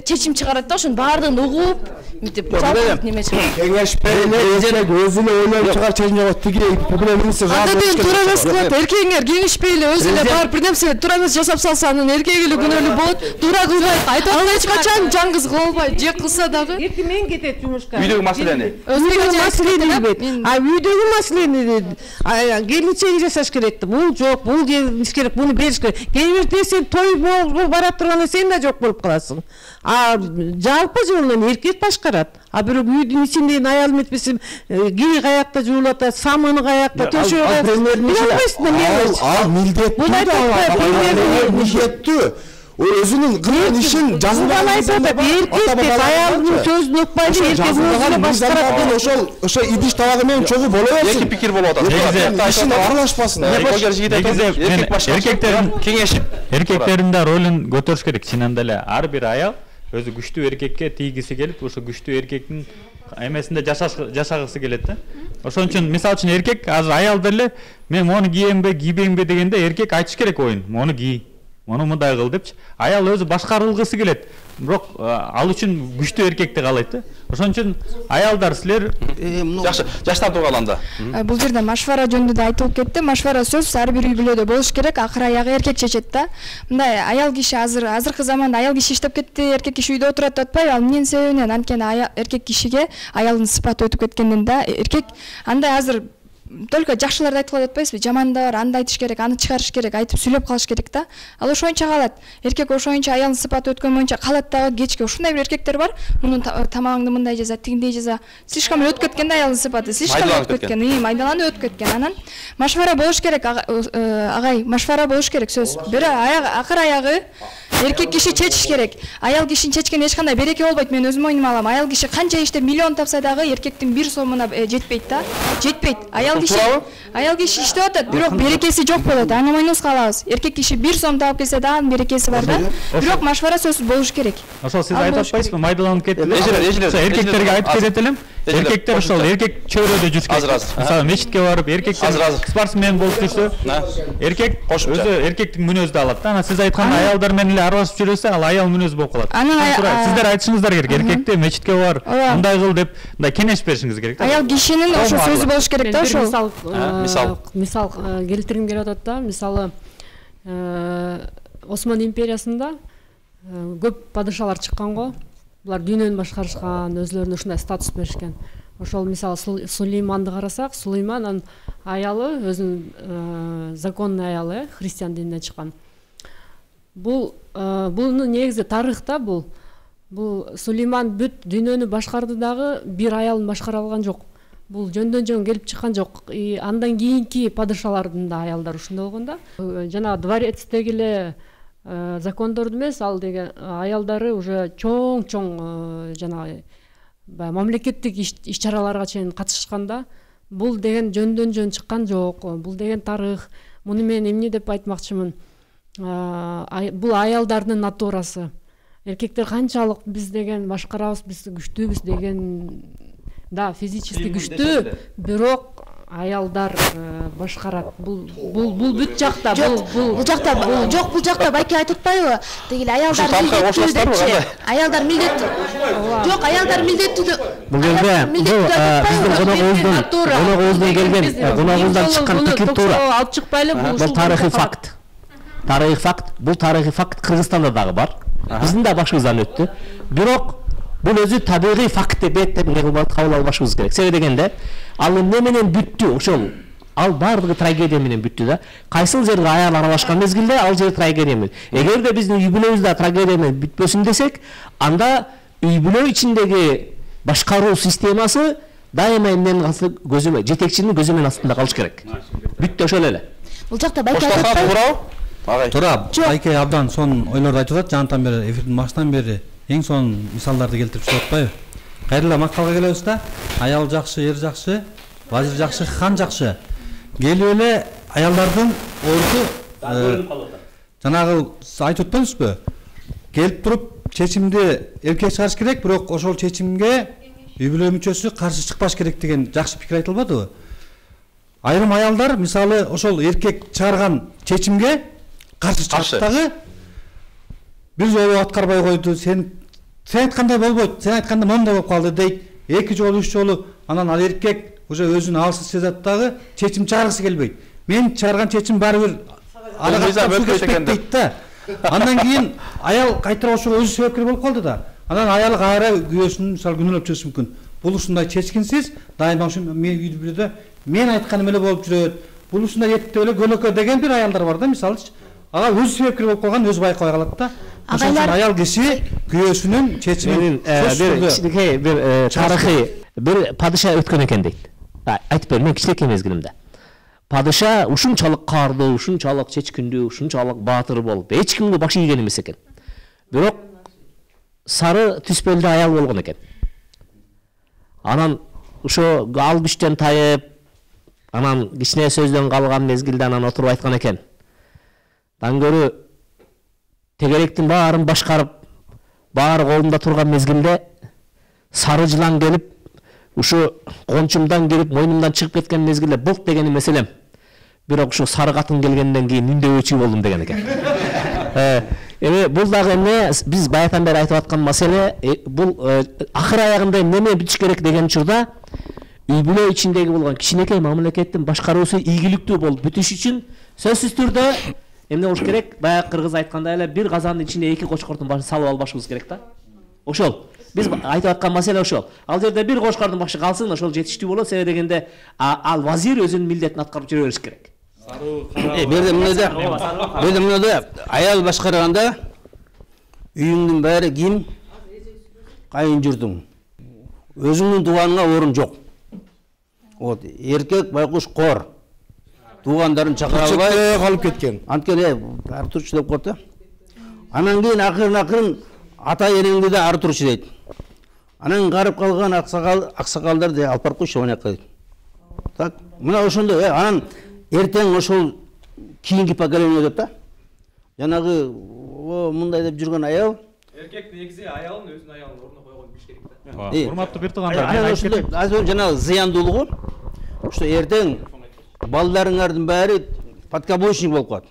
C: чечим чыгарат да, ошонун баардыгын угуп, мынтип неме чыгарат.
G: Кеңеш берип, өзүнө ойлоп чыгар чечим жок, тиги проблемасы
D: анда мен туура эмес кылат. Эркегиңер кеңешпей эле өзү эле барып бир нерсе туура эмес жасап салса, анын эркеги эле күнөөлүү болот. Туура кылбайт, айтып атат эч качан жан кыз кыла албайт. Же кылса дагы
E: эркек менен кетет жумушка.
A: Үйдөгү маселени.
E: Өзүнүн маселени билбейт. Үйдөгү маселени келинчеги жасаш керек. Бул жок, бул келиш керек, буну бериш керек. Кээ бирде сен той барап турганда сен да жок болуп каласың. Жалпы жолунан эркек башкарат. Бирок үйдүн ичинде аял этпесе кири каякта жуулат, самыны каякта, төшөгө.
G: Ал милдеттүү. Өзүнүн кылган ишин жазылган
E: эркек аялдын сөзүн укпайды, эркек өзүнө башкарат.
G: Ошо идиш табагы менен чогуу боло берсин.
A: Эки пикир болуп атат.
G: Ишин аралашпасын.
I: Эркектердин кеңешип, эркектердин да ролун көтөрүш керек чынында эле. Ар бир аял өзү күчтүү эркекке тийгиси келип, ошо күчтүү эркектин эмесинде жашагысы келет да. Ошон үчүн мисалы үчүн эркек азыр аялдар эле мен мону кийемби, кийбеймби дегенде эркек айтыш керек оюн. Мону кий, мону мындай кыл депчи. Аял өзү башкарылгысы келет. Бирок ал үчүн күчтүү эркекти каалайт да. Ошон үчүн аялдар силер
A: жакшы жаштар тургалы анда.
K: Бул жерде машвара жөнүндө да айтылып кетти. Машвара сөз ар бир үй бүлөдө болуш керек, акыр аягы эркек чечет да. Мындай аял киши азыркы заманда аял киши иштеп кетти, эркек киши үйдө отурат деп атпайбы? Ал эмненин себебинен? Анткени эркек кишиге аялдын сыпаты өтүп кеткенден да эркек андай азыр только жакшыларды айтып калат атпайсызбы? Жаман да бар, аны айтыш керек, аны чыгарыш керек, айтып сүйлөп калыш керек да. Ал ошоюнча калат. Эркек ошоюнча аялдын сыпаты өткөн боюнча калат дагы кечке. Ушундай бир эркектер бар. Мунун тамагыңды мындай жаза, тигиндей жаза. Слишком өтүп кеткен да аялдын сыпаты. Слишком өтүп кеткен. Майдаланып өтүп кеткен. Анан машвара болуш керек, агай, машвара болуш керек сөз. Бир акыр аягы эркек киши чечиш керек. Аял кишинин чечкен эч кандай береке болбойт. Мен өзүм мойнума алам. Аял киши канча иштеп миллион тапса дагы эркектин бир сомуна жетпейт да. Жетпейт. Аял киши иштеп атат, бирок берекеси жок болот. Аны мойнубузга алабыз. Эркек киши бир сом таап келсе да анын берекеси бар да. Бирок машвара сөз болуш керек.
I: Ошол сиз айтып атпайсызбы? Майдаланып кетти. Эркектерге айтып кетет элем. Эркектер ошол эркек чөйрөдө жүрсө, мисалы мечитке барып, эркектер спортсмен болуп жүрсө, эркек өзү эркектин мүнөзү да алат да. Анан сиз айткан аялдар менен эле аралашып жүрөсө, ал аял мүнөзү болуп калат. Сиздер айтышыңыздар керек. Эркекте мечитке бар, мындай кыл деп, мындай кеңеш беришиңиз керек да.
K: Аял кишинин ошо сөзү болуш керек да, ошол.
M: Мисал келтиргим келип атат да. Мисалы Осман империясында көп падышалар чыккан го. Булар дүйнөнү башкарышкан, өзлөрүнө ушундай статус беришкен. Ошол мисалы Сулейманды карасак, Сулейман аялы өзүнүн законный аялы, христиан дининен чыккан. Буну негизи тарыхта бул Сулейман бүт дүйнөнү башкарды дагы бир аялын башкара алган жок. Бул жөндөн жөн келип чыккан жок. Андан кийинки падышалардын да аялдары ушундай болгон да. Жана дворецтеги эле закондорду эмес, ал деген аялдары уже чоң жанагы мамлекеттик иш-чараларга чейин катышканда, бул деген жөндөн жөн чыккан жок. Бул деген тарых. Муну мен эмне деп айтмакчымын? Бул аялдардын натурасы. Эркектер канчалык биз деген башкарабыз, биз күчтүүбүз деген, да, физически күчтүү, бирок аялдар башкарат. Бул бүт жакта, бул жакта
C: жок, бул жакта байке айтып атпайбы? Дегеле аялдар милдеттүү депчи. Аялдар милдеттүү. Жок, аялдар милдеттүү.
H: Бул жерде биздин коногубуздун келген, коногубуздан чыккан пикир туура.
M: Алып чыкпайлы,
H: бул тарыхый факт. Бул тарыхый факт Кыргызстанда дагы бар. Биздин да башыбыздан өттү. Бирок бул өзү табигый факт деп кабыл албашыбыз керек. Себеби дегенде, ал эмне менен бүттү ошол. Ал баардыгы трагедия менен бүттү да. Кайсыл жерге аял аралашкан мезгилде ал жер трагедия менен. Эгерде биздин үй бүлөбүздө трагедия менен бүтпөсүн десек, анда үй бүлө ичиндеги башкаруу системасы дайыма эмненин көзөмө жетекчинин көзөмөн астында калыш керек. Бүттү ошол эле.
C: Бул жакта байке айтып
N: туура байке абдан сонун ойлорду айтып атат. Жантан бери эфирдин башынан бери эң сонун мисалдарды келтирип чыгып атпайбы? Кайрыла макалга келебиз да. Аял жакшы, эр жакшы, вазир жакшы, хан жакшы. Келип эле аялдардын орду жанагы айтып атпайсызбы? Келип туруп чечимди эркек чыгарыш керек, бирок ошол чечимге үй бүлө мүчөсү каршы чыкпаш керек деген жакшы пикир айтылбадыбы? Айрым аялдар мисалы ошол эркек чыгарган чечимге каршы чыгып дагы бир жолу аткарбай койду, сен айткандай болбойт, сен айтканда моундай болуп калды дейт. Эки жолу, үч жолу анан ал эркек уже өзүн алсыз сезет дагы чечим чыгаргысы келбейт. Мен чыгарган чечим баары бир дейт да. Андан кийин аял кайтара ошого өзү себепкер болуп калды да. Анан аял кайра күйөөсүн мисалы күнөөлөп жүрүшү мүмкүн. Бул ушундай чечкинсиз, дайыма ушу мен үй бүлөдө мен айтканым эле болуп жүрөт. Бул ушундай эптеп эле көлөкө деген бир аялдар бар да, мисалычы. Ага өзү себепкер болуп калган, өзү байкабай калат да. Ошон үчүн аял киши күйөөсүнүн чечимин
H: бир тарыхый бир падыша өткөн экен дейт. Айтып бер, мен кичинекей мезгилимде. Падыша ушунчалык каардуу, ушунчалык чечкиндүү, ушунчалык баатыр болуп, эч кимге баш ийген эмес экен. Бирок сары түспөлдө аял болгон экен. Анан ошо ал күчтөн тайып, анан кичине сөздөн калган мезгилде анан отуруп айткан экен. Дан көрү тегеректин баарын башкарып, баары колунда турган мезгилде сары жылан келип, ушу кончумдан кирип, мойнумдан чыгып кеткен мезгилде булт деген эмес элем. Бирок ушу сары катын келгенден кийин үндөбөчү болдум деген экен. Эми бул дагы эмне биз баятан бери айтып аткан маселе, бул акыр аягында эмне бүтүш керек деген учурда үй бүлө ичиндеги болгон кичинекей мамлекеттин башкаруусу ийгиликтүү болуп бүтүш үчүн сөзсүз түрдө эмне болуш керек? Баягы кыргыз айткандай эле бир казандын ичинде эки кочкордун башын салып албашыбыз керек да. Ошол. Биз айтып аткан маселе ошол. Ал жерде бир кочкордун башы калсын, ошол жетиштүү болот. Себеби дегенде ал вазир өзүнүн милдетин аткарып жүрө бериш керек.
B: Берде мынада аял башкарганда үйүңдүн баары ким? Кайын журдуң. Өзүңдүн тууганыңа орун жок. Вот, эркек байкуш кор. Туугандарын чакыра албай
G: калып кеткен.
B: Анткени ары турчу деп коет да. Анан кийин акырын ата энеңди да ары турчу дейт. Анан карып калган аксакалдар да алып барып койчу ана жака дейт. Так, мына ошондой, анан эртең ошол кийинки поколение деп да. Жанагы мындай деп жүргөн аял
F: эркек негизи аялын өзүнүн аялынын ордуна койгон биш керек да.
I: Урматтуу бир туугандар,
B: азыр жанагы зыяндуулугу что эртең балдарыңардын баары подкаблучник болуп калат.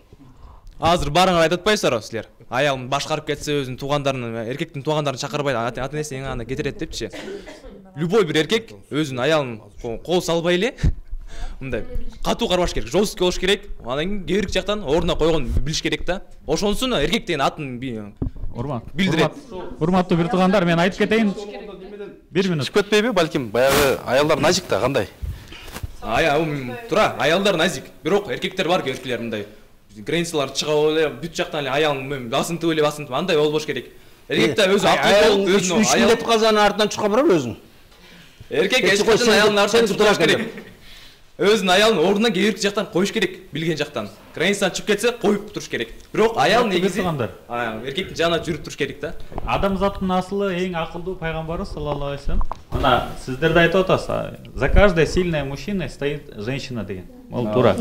F: Азыр баарыңар айтып атпайсыздарбы силер? Аялын башкарып кетсе өзүнүн туугандарын, эркектин туугандарын чакырбайт, ата энесин аны кетирет депчи. Любой бир эркек өзүнүн аялын кол салбай эле мындай катуу карбаш керек, жесткий болуш керек. Анан кийин кээ бир жактан ордуна койгон билиш керек да. Ошонусун эркек деген атын билдирет.
I: Урматтуу бир туугандар, мен айтып кетейин. 1 минут.
A: Чыгып кетпейби? Балким баягы аялдар назик да, кандай?
F: Тура, аялдар назик. Бирок эркектер бар, эркектер мындай границалар чыгып эле бүт жактан эле аялын басынтып эле басынтып андай болбош керек. Эркек да өзү акылдуу болуп, өзүнүн
B: аялын деп казанын артынан чукка барабы өзүң?
F: Эркек эч качан аялын артынан чукпаш керек. Өзүнүн аялын ордуна кээ бир жактан коюш керек, билген жактан. Границадан чыгып кетсе коюп туруш керек. Бирок аял негизи эркектин жанына жүрүп туруш керек да.
I: Адамзаттын асылы эң акылдуу пайгамбарыбыз саллаллаху алейхи вассалам. Мына сиздер да айтып атасыз, за каждой сильной мужчиной стоит женщина деген. Ол туура.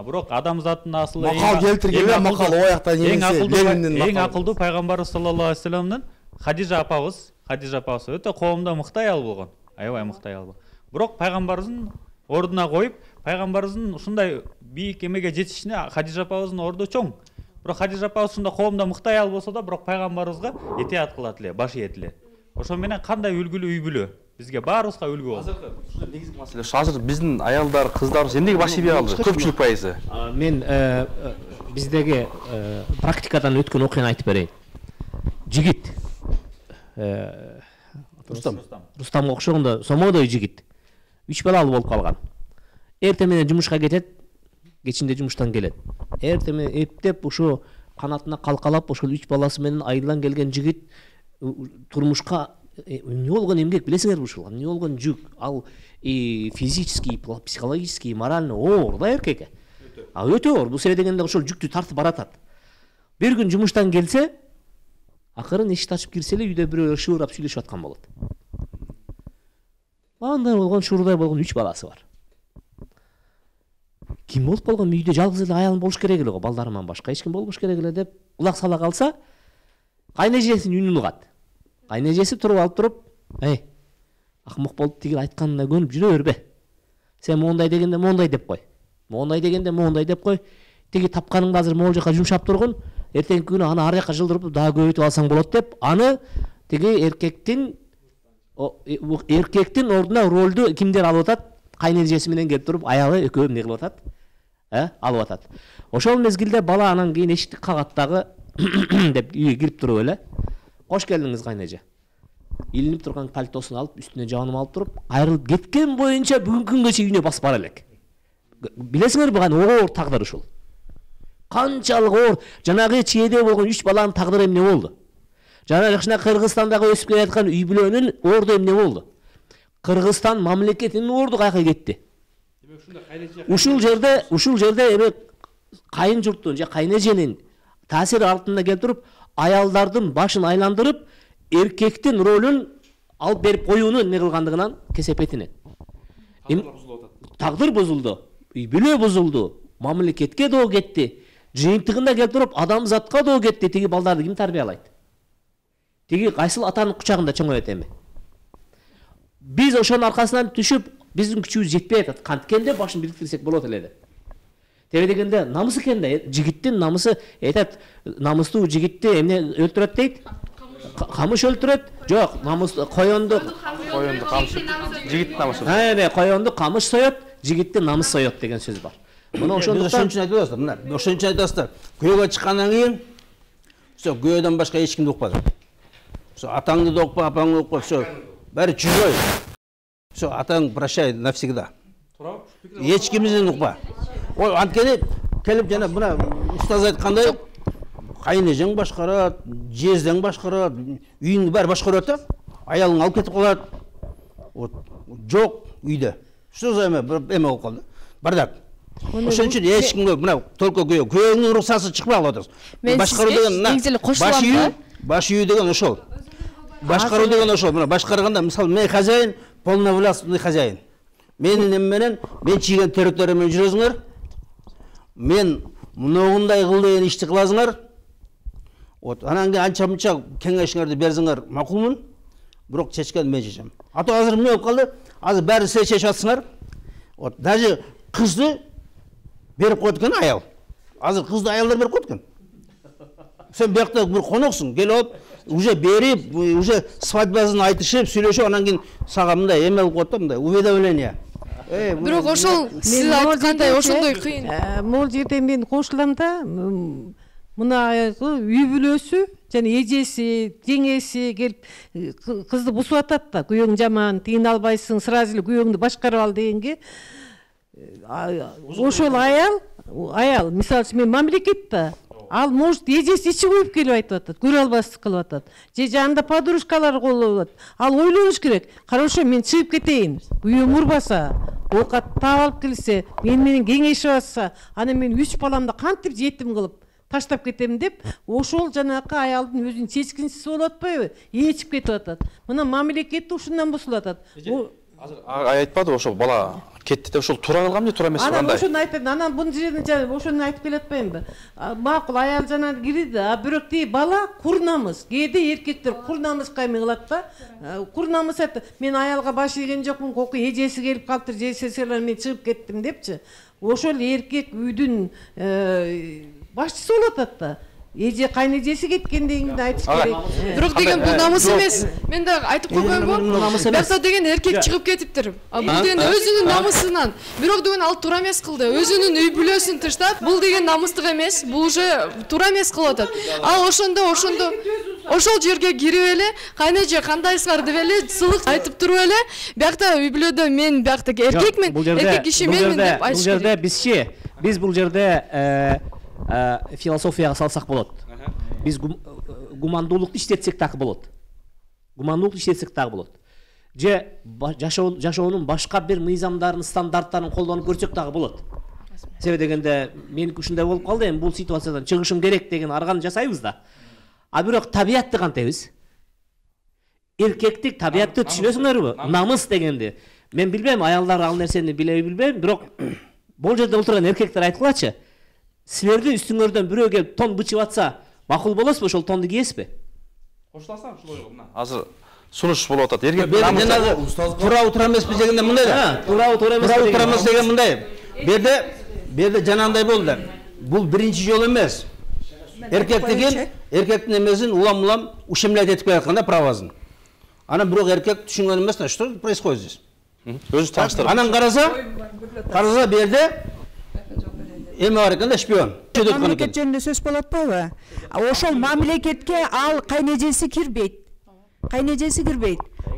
I: Бирок адамзаттын асылы
G: макал келтирген, макал ояктан
I: эң акылдуу пайгамбарыбыз саллаллаху алейхи вассаламдын Хадижа апабыз өтө коомдо мыкты аял болгон. Аябай мыкты аял болгон. Бирок пайгамбарыбыздын ордуна коюп, пайгамбарыбыздын ушундай бийик эмеге жетишине Хадижа апабыздын орду чоң. Бирок Хадижа апабыз ушундай коомдо мыкты аял болсо да, бирок пайгамбарыбызга этият кылат эле, баш ийет эле. Ошон менен кандай үлгүлүү үй бүлө? Бизге баарыбызга үлгү болот.
A: Азыркы негизги маселе ушу азыр биздин аялдар, кыздарыбыз эмнеге баш ийбей калды? Көпчүлүк пайызы.
H: Мен биздеги практикадан өткөн окуяны айтып берейин. Жигит Рустамга окшогондо сомодой жигит. 3 балалы болуп калган. Эртең менен жумушка кетет, кечинде жумуштан келет. Эртең менен эптеп ушу канатына калкалап, ошол 3 баласы менен айылдан келген жигит турмушка эмне болгон эмгек билесиңерби ушул? Эмне болгон жүк? Ал физический, психологический, морально оор да эркекке. Өтө оор. Бул себеп дегенде ошол жүктү тартып баратат. Бир күн жумуштан келсе, акырын эшикти ачып кирсе эле үйдө бирөө шуурап сүйлөшүп аткан болот. Андай болгон, шуурдай болгон 3 баласы бар. Ким болуп калган, үйдө жалгыз эле аялым болуш керек эле го, балдарымдан башка эч ким болбош керек эле деп улак сала калса, кайнежесинин үнүн угат. Кайнежеси туруп алып туруп, "Эй, акмак болуп тигил айтканына көнүп жүрө бербе. Сен моундай дегенде моундай деп кой. Моундай дегенде моундай деп кой. Тиги тапканыңды азыр могул жака жумшап тургун, эртеңки күнү аны ар жака жылдырып дагы көбөйтүп алсаң болот" деп, аны тиги эркектин ордуна ролду кимдер алып атат? Кайнежеси менен келип туруп, аялы экөө эмне кылып атат? Алып атат. Ошол мезгилде бала анан кийин эшикти кагаттагы деп үйгө кирип туруп эле, "Кош келдиңиз кайнеже." Илинип турган пальтосун алып, үстүнө жабынып алып туруп, айрылып кеткен боюнча бүгүнкү күнгө үйүнө басып бара элек. Билесиңерби, кандай оор тагдыр ушул. Канчалык оор. Жанагы чийеде болгон 3 баланын тагдыры эмне болду? Жанагы ушуна Кыргызстандагы өсүп келаткан үй бүлөнүн оорду эмне болду? Кыргызстан мамлекетинин оорду кайка кетти. Ушул жерде эми кайын журттун же кайнеженин таасири алтында келип туруп, аялдардын башын айландырып, эркектин ролун алып берип коюуну эмне кылгандыгынан кесепетинен. Тагдыр бузулду, үй бүлө бузулду, мамлекетке доо кетти. Жыйынтыгында келип туруп, адамзатка доо кетти. Тиги балдарды ким тарбиялайт? Тиги кайсыл атанын кучагында чоңойот эми? Биз ошонун аркасынан түшүп, биздин күчүбүз жетпей атат. Канткенде башын бириктирсек болот эле деп. Тере дегенде намысы экен да, жигиттин намысы, айтат, намыстуу жигитти эмне өлтүрөт дейт? Камыш өлтүрөт? Жок, намыстуу коёнду камыш,
A: жигиттин намысы.
H: Коёнду камыш соёт, жигитти намыс соёт деген сөз бар. Мына ошондуктан
B: ошон айтып атасыздар. Мына ошон үчүн айтасыздар. Күйөөгө чыккандан кийин всё күйөөдөн башка эч кимди укпады. Всё атаңды да укпа, апаңды укпа, всё баары чужой. Всё атаң прощай навсегда. Эч кимден укпа. Ой, анткени келип жана мына устаз айткандай, кайнежең башкарат, жездең башкарат, үйүңдү баары башкарат да. Аялың алып кетип калат. Вот жок үйдө. Что за эме болуп калды? Бардак. Ошон үчүн эч кимге мына только күйөөңдүн уруксаты чыкпай калып атасыз. Башкаруу деген баш үй деген ошол. Башкаруу деген ошол. Мына башкарганда, мисалы, мен хозяин, полновластный хозяин. Менин эме менен, мен чийген территория менен жүрөсүңөр. Мен мындай кыл деген ишти кыласыңар. Вот анан кийин анча-мынча кеңешиңерди берсеңер макулмун. Бирок чечкен мен чечем. Ата азыр эмне болуп калды? Азыр баары сиз чечип атсыңар. Вот даже кызды берип коет экен аял. Азыр кызды аялдар берип коет экен. Сен бияқта бир коноксуң, келип алып, уже берип, уже свадьбасын айтышып, сүйлөшүп, анан кийин сага мындай эме болуп коет да, мындай уведомление.
D: Бирок ошол сиз айткандай ошондой кыйын.
E: Могул жерде мен кошулам да, мына үй бүлөсү жана эжеси, жеңеси келип кызды бусуп атат да, күйөөң жаман, тыйына албайсың, сразу эле күйөөңдү башкарып ал дегенге. Ошол аял, мисалы мен мамлекет да, ал может эжеси ичи коюп келип айтып атат, көрө албастык кылып атат. Же жанында подружкалар колдоп атат. Ал ойлонуш керек. Хорошо, мен чыгып кетейин. Күйөөм урбаса, оокат таап алып келсе, менен кеңешип атса, аны мен 3 баламды кантип жетим кылып таштап кетем деп, ошол жанакы аялдын өзүнүн чечкинсиз болуп атпайбы? Ээчип кетип атат. Мына мамлекет ушундан бусулуп атат.
A: Азыр айтпады ошол бала кетти деп, ошол туура кылган же туура эмес кандай?
E: Анан ошону айтат, анан бул жерде ошону айтып келе атпаймынбы? Макул, аял жана кирди, бирок тиги бала курнамыз. Кээде эркектер курнамызга эме кылат да. Курнамыз айтты, мен аялга баш ийген жокмун, коку эжеси келип калыптыр, жесеселер мен чыгып кеттим депчи. Ошол эркек үйдүн башчысы болуп атат да. Эже кайнежеси кеткенден айтыш керек.
D: Бирок деген бул намыс эмес. Мен да айтып койгонмун. Бирок деген эркек чыгып кетиптир. Бул деген өзүнүн намысынан. Бирок деген ал туура эмес кылды. Өзүнүн үй бүлөсүн таштап, бул деген намыстык эмес. Бул уже туура эмес кылып атат. Ал ошондо ошол жерге кирип эле, кайнеже кандайсыңар деп эле сылык айтып туруп эле, биякта үй бүлөдө мен биякта эркекмин, эркек киши менмин деп айтыш керек.
H: Бул жерде биз бул жерде философияга салсак болот. Биз гумандуулукту иштетсек так болот. гумандуулук иштетсек дагы болот. Же жашоонун башка бир мыйзамдарын, стандарттарын колдонуп көрсөк дагы болот. Себеби дегенде меники ушундай болуп калды, эми бул ситуациядан чыгышым керек деген арганы жасайбыз да. А бирок табиятты кантайбыз? Эркектик табиятты түшүнөсүңөрбү? Намыс дегенди. Мен билбейм, аялдар ал нерсени билеби билбейм, бирок бул жерде отурган эркектер айткылачы. Силердин үстүңөрдөн бирөө келип тон бычып атса, макул болосузбу, ошол тонду кийесизби?
A: Кошуласам ушул ойго мына. Азыр сунуш болуп атат. Эркек
B: тура утура эмеспиз дегенде мындай да.
H: Тура утура
B: эмес деген мындай. Берде жанагындай болду. Бул биринчи жол эмес. Эркек деген эркектин эмесин улам ушемлять этип келатканда правазын. Анан бирок эркек түшүнгөн эмес да, что происходит здесь?
A: Өзү таштырып.
B: Анан караса берде эме бар экен да, шпион.
J: Мамлекет жөнүндө сөз болуп атпайбы? Ошол мамлекетке ал кайнежеси кирбейт.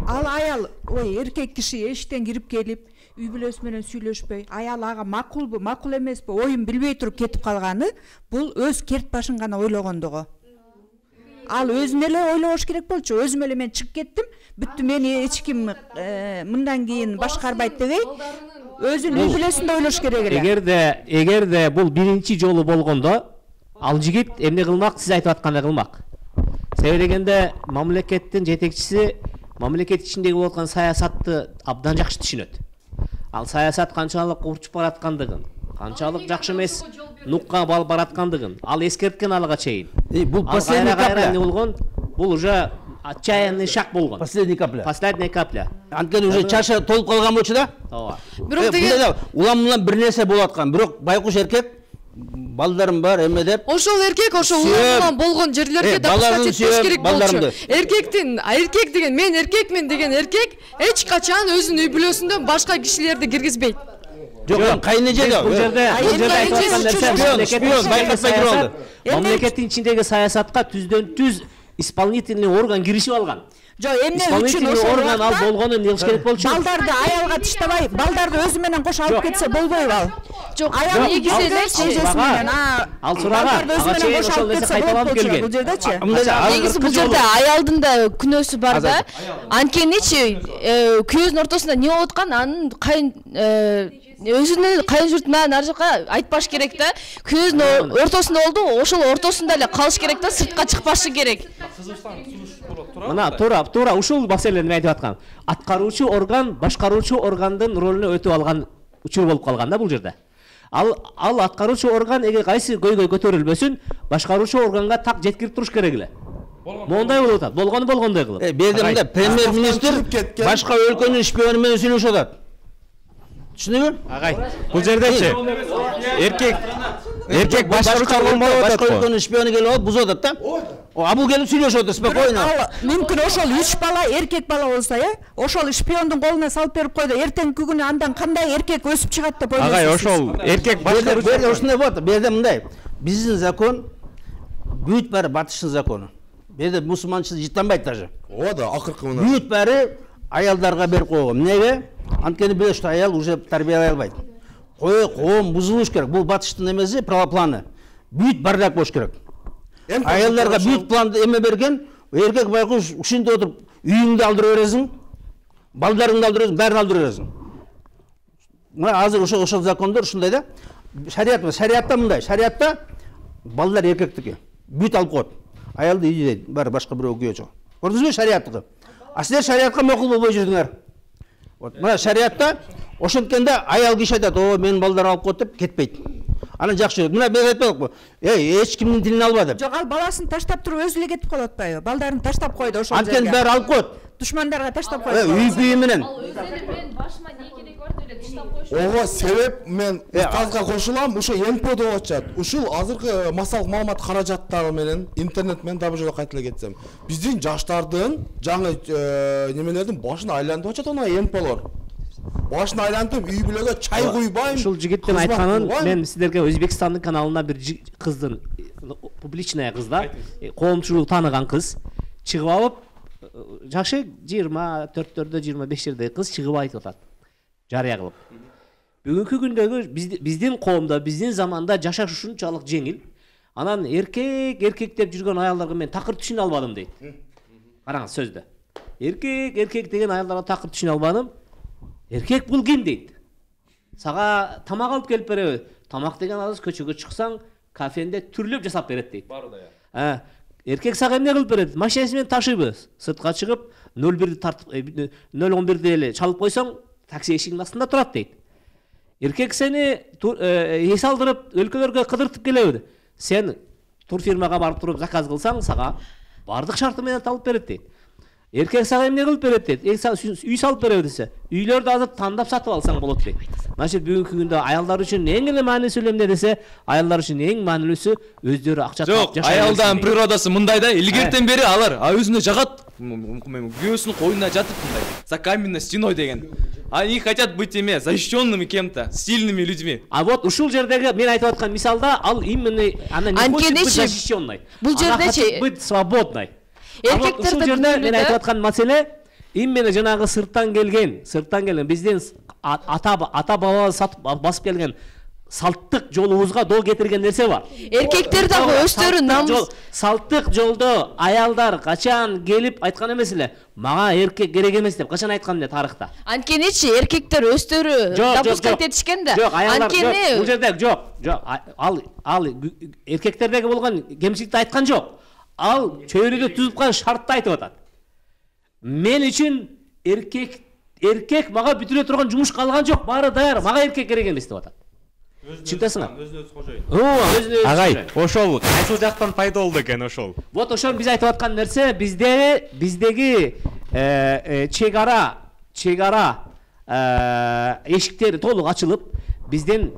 J: Ал аял, эркек киши эшиктен кирип келип, үй бүлөсү менен сүйлөшпөй, аял ага макулбу, макул эмеспи, оюн билбей туруп кетип калганы, бул өз керт башын гана ойлогондугу. Ал өзүн эле ойлобош керек болчу. Өзүм эле мен чыгып кеттим, бүттү, мени эч ким мындан кийин башкарбайт дебей, өзүн үй бүлөсүндө ойлош керек эле.
H: Эгерде бул биринчи жолу болгондо, ал жигит эмне кылмак, сиз айтып аткандай кылмак. Себеби дегенде мамлекеттин жетекчиси мамлекет ичиндеги болуп аткан саясатты абдан жакшы түшүнөт. Ал саясат канчалык урчуп бараткандыгын, канчалык жакшы эмес нукка бараткандыгын ал эскерткен алга чейин.
B: Бул последний капля
H: болгон, бул уже отчаянный шаг болгон.
B: Последний капля.
H: Анткени
B: уже чаша толуп калган болчу да.
H: Ооба.
B: Бирок деген улам бир нерсе болуп аткан. Бирок байкуш эркек балдарым бар эме деп.
D: Ошол эркек ошол улам болгон жерлерге да кыскача жетпеш керек болчу. Эркек деген мен эркекмин деген эркек эч качан өзүнүн үй бүлөсүндөн башка кишилерди киргизбейт.
B: Жок, кайнеже да.
H: Бул жерде мамлекеттин ичиндеги саясатка түздөн түз исполнительный орган киришип алган.
J: Жок, эмне үчүн ошол
H: орган ал болгонун эмне кылыш керек болчу?
J: Балдарды аялга таштабай, балдарды өзү менен кош алып кетсе болбойбу ал?
C: Жок, аял негизи
J: эле менен
H: ал сурага ага чейин ошол нерсе кайталанып келген.
J: Бул жердечи.
C: Негизи бул жерде аялдын да күнөөсү бар да. Анткеничи күйөөзүнүн ортосунда эмне болуп аткан, анын өзүнүн кайын журтунан ар жака айтпаш керек да. Күйөөзүнүн ортосунда болду, ошол ортосунда эле калыш керек да, сыртка чыкпашы керек.
H: Мына туура ушул маселени айтып аткан. Аткаруучу орган башкаруучу органдын ролуна өтүп алган учур болуп калган да бул жерде. Ал аткаруучу орган эгер кайсы көйгөй көтөрүлбөсүн, башкаруучу органга так жеткирип туруш керек эле. Мондай болуп атат. Болгону болгондой кылып.
B: Бирде мында премьер-министр башка өлкөнүн шпиону менен сүйлөшүп атат. Түшүнүңбү?
I: Агай, бул жердечи эркек башкаруучу орган болуп атат.
B: Башка өлкөнүн шпиону келип алып бузуп атат да. Бул келип сүйлөшүп атат, спокойно.
J: Мүмкүн ошол 3 бала эркек бала болсо, ошол шпиондун колуна салып берип койду. Эртеңки күнү андан кандай эркек өсүп чыгат деп ойлойсуз?
I: Агай, ошол эркек башкаруучу.
B: Берде ушундай болот. Берде мындай. Биздин закон бүт баары батыштын закону. Берде мусулманчылык жыттанбайт даже.
G: Ооба, акыркы мына.
B: Бүт баары аялдарга берип койгон. Эмнеге? Анткени билет, что аял уже тарбиялай албайт. Коом бузулуш керек. Бул батыштын эмеси, планы. Бүт бардак болуш керек. Аялдарга бүт планды эме берген, эркек байкуш ушунда отуруп үйүңдү алдырып бересиң, балдарыңды алдырып бересиң, баарын алдырып бересиң. Мына азыр ошол закондор ушундай да. Шариатта мындай. Шариатта балдар эркектики. Бүт алып коет. Аялды үйдө дейт, баары башка бирөө күйөө чыгат. Көрдүңүзбү шариаттыкы? А силер шариатка макул болбой жүрдүңөр. Мына шариатта ошенткенде аял киши айтат, "О, менин балдар алып коет" деп кетпейт. Анан жакшы жүрөт. Мына мен айтпадыкпы? Эч кимдин тилин алба деп.
J: Жок, ал баласын таштап туруп өзү эле кетип калып атпайбы? Балдарын таштап койду ошол жерге.
B: Анткени баары алып коет.
J: Душмандарга таштап койду.
B: Үй бүйү менен.
C: Ал өзү эле мен башыма не керек бар деп эле таштап коюш.
G: Ого, себеп мен устазга кошулам, ошо НПО деп атышат. Ушул азыркы массалык маалымат каражаттары менен интернет менен дагы жолу кайтыла кетсем, биздин жаштардын жаңы немелердин башын айлантып атышат ана НПОлор. Башын айлантып үй бүлөгө чай куйбайм.
H: Ушул жигиттин айтканын мен сиздерге Өзбекстандын каналына бир кыздын публичная кыз да, коомчулук тааныган кыз чыгып алып, жашы 24-дө 25-деги кыз чыгып айтып атат. Жарыя кылып. Бүгүнкү күндөгү биздин коомдо, биздин заманда жашаш ушунчалык жеңил. Анан эркек деп жүргөн аялдарга мен такыр түшүнө албадым дейт. Караңыз сөздө. Эркек деген аялдарга такыр түшүнө албадым. Эркек бул ким дейт. Сага тамак алып келип береби. Тамак деген азыр көчөгө чыксаң, кафенде түрлөп жасап берет дейт. Баарда. Эркек сага эмне кылып берет? Машинасы менен ташыйбыз. Сыртка чыгып 01-ди тартып 011-ди эле чалып койсоң, такси эшигинин астында турат дейт. Эркек сени эс алдырып, өлкөлөргө кыдыртып келеби. Сен турфирмага барып туруп заказ кылсаң, сага бардык шарты менен алып берет дейт. Эркек сага эмне кылып берет дейт. Үй салып береби десе, үйлөрдү азыр тандап сатып алсаң болот дейт. Значит, бүгүнкү күндө аялдар үчүн эң эле маанилүүсү эмне десе, аялдар үчүн эң маанилүүсү өздөрү акча
F: тапып жашай. Жок, аялдын природасы мындай да, илгертен бери алар өзүнө жагат, күйөөсүнүн коюнуна жатып мындай. За каменной стеной деген. Они хотят быть защищенными кем-то, сильными людьми.
H: А вот ушул жердеги мен айтып аткан мисалда, ал именно она не хочет быть защищенной. Она хочет быть свободной. Ушул жерде мен айтып аткан маселе именно жанагы сырттан келген биздин ата бабабыз сатып басып келген салттык жолубузга доо кетирген нерсе бар.
C: Эркектер дагы өздөрү намыс
H: салттык жолдо аялдар качан келип айткан эмес эле. Мага эркек керек эмес деп качан айткан эле тарыхта.
C: Анткеничи эркектер өздөрү допускать этишкен да.
H: Анткени бул жерде жок. Ал эркектердеги болгон кемчиликти айткан жок. Ал чөйрөдө түзүп калган шартты айтып атат. Мен үчүн эркек мага бүтүрө турган жумуш калган жок, баары даяр, мага эркек керек эмес деп атат. Чынтасыңар?
I: Өзүнөз кожоюн.
O: Агай, ошол кайсыл жактан пайда болду экен ошол?
H: Вот ошол биз айтып аткан нерсе биздеги чегара эшиктери толук ачылып, биздин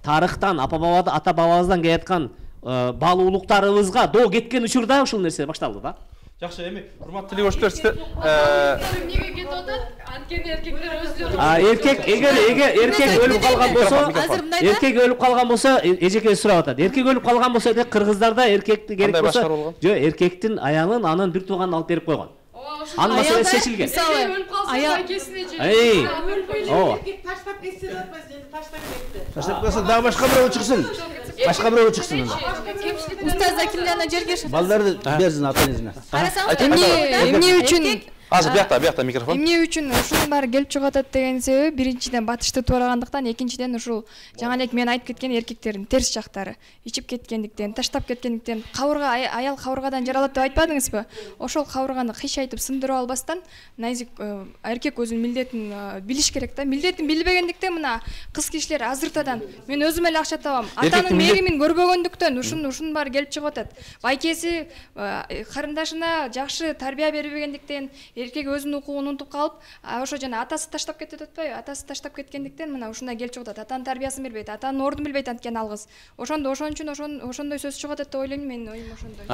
H: тарыхтан, ата бабабыздан келаткан баалуулуктарыбызга доо кеткен учурда ушул нерсе башталды да.
A: Жакшы, эми урматтуу телеөрчүлөр, сизде
D: эмнеге кетип атат? Анткени эркектер өздөрү.
H: Эгер эркек өлүп калган болсо, эжеке сурап атат. Эркек өлүп калган болсо деп кыргыздарда эркекти керек болсо, жок, эркектин аялын анын бир тууганын алып берип койгон. Анын маселеси чечилген.
D: Өлүп калса айкесине же.
E: Таштап кетсе деп атпайсыз, эми таштап кетти.
B: Таштап кетсе дагы башка бирөө чыксын. Башка бирөө чыксын.
K: Устаза кимден жерге шык.
B: Балдарды берсин ата-энесине.
K: Эмне үчүн
A: азыр биякта микрофон.
K: Эмне үчүн ушунун баары келип чыгып атат деген себеби биринчиден батышты туурагандактан, экинчиден ушул жаңа элек мен айтып кеткен эркектердин терс жактары, ичип кеткендиктен, таштап кеткендиктен, кабырга аял кабыргадан жаралат деп айтпадыңызбы? Ошол кабырганы кыйшайтып сындырып албастан, назик эркек өзүнүн милдетин билиш керек да. Милдетин билбегендиктен мына кыз кишилер азыртадан мен өзүм эле акча табам. Атанын мээримин көрбөгөндүктөн ушунун баары келип чыгып атат. Байкеси карындашына жакшы тарбия бербегендиктен эркек өзүнүн укугун унутуп калып, ошо жана атасы таштап кетет атпайбы? Атасы таштап кеткендиктен мына ушундай келип чыгып атат. Атанын тарбиясын бербейт, атанын ордун билбейт анткени алгыз. Ошон үчүн ошондой сөз чыгып атат деп ойлойм мен, оюм ошондой.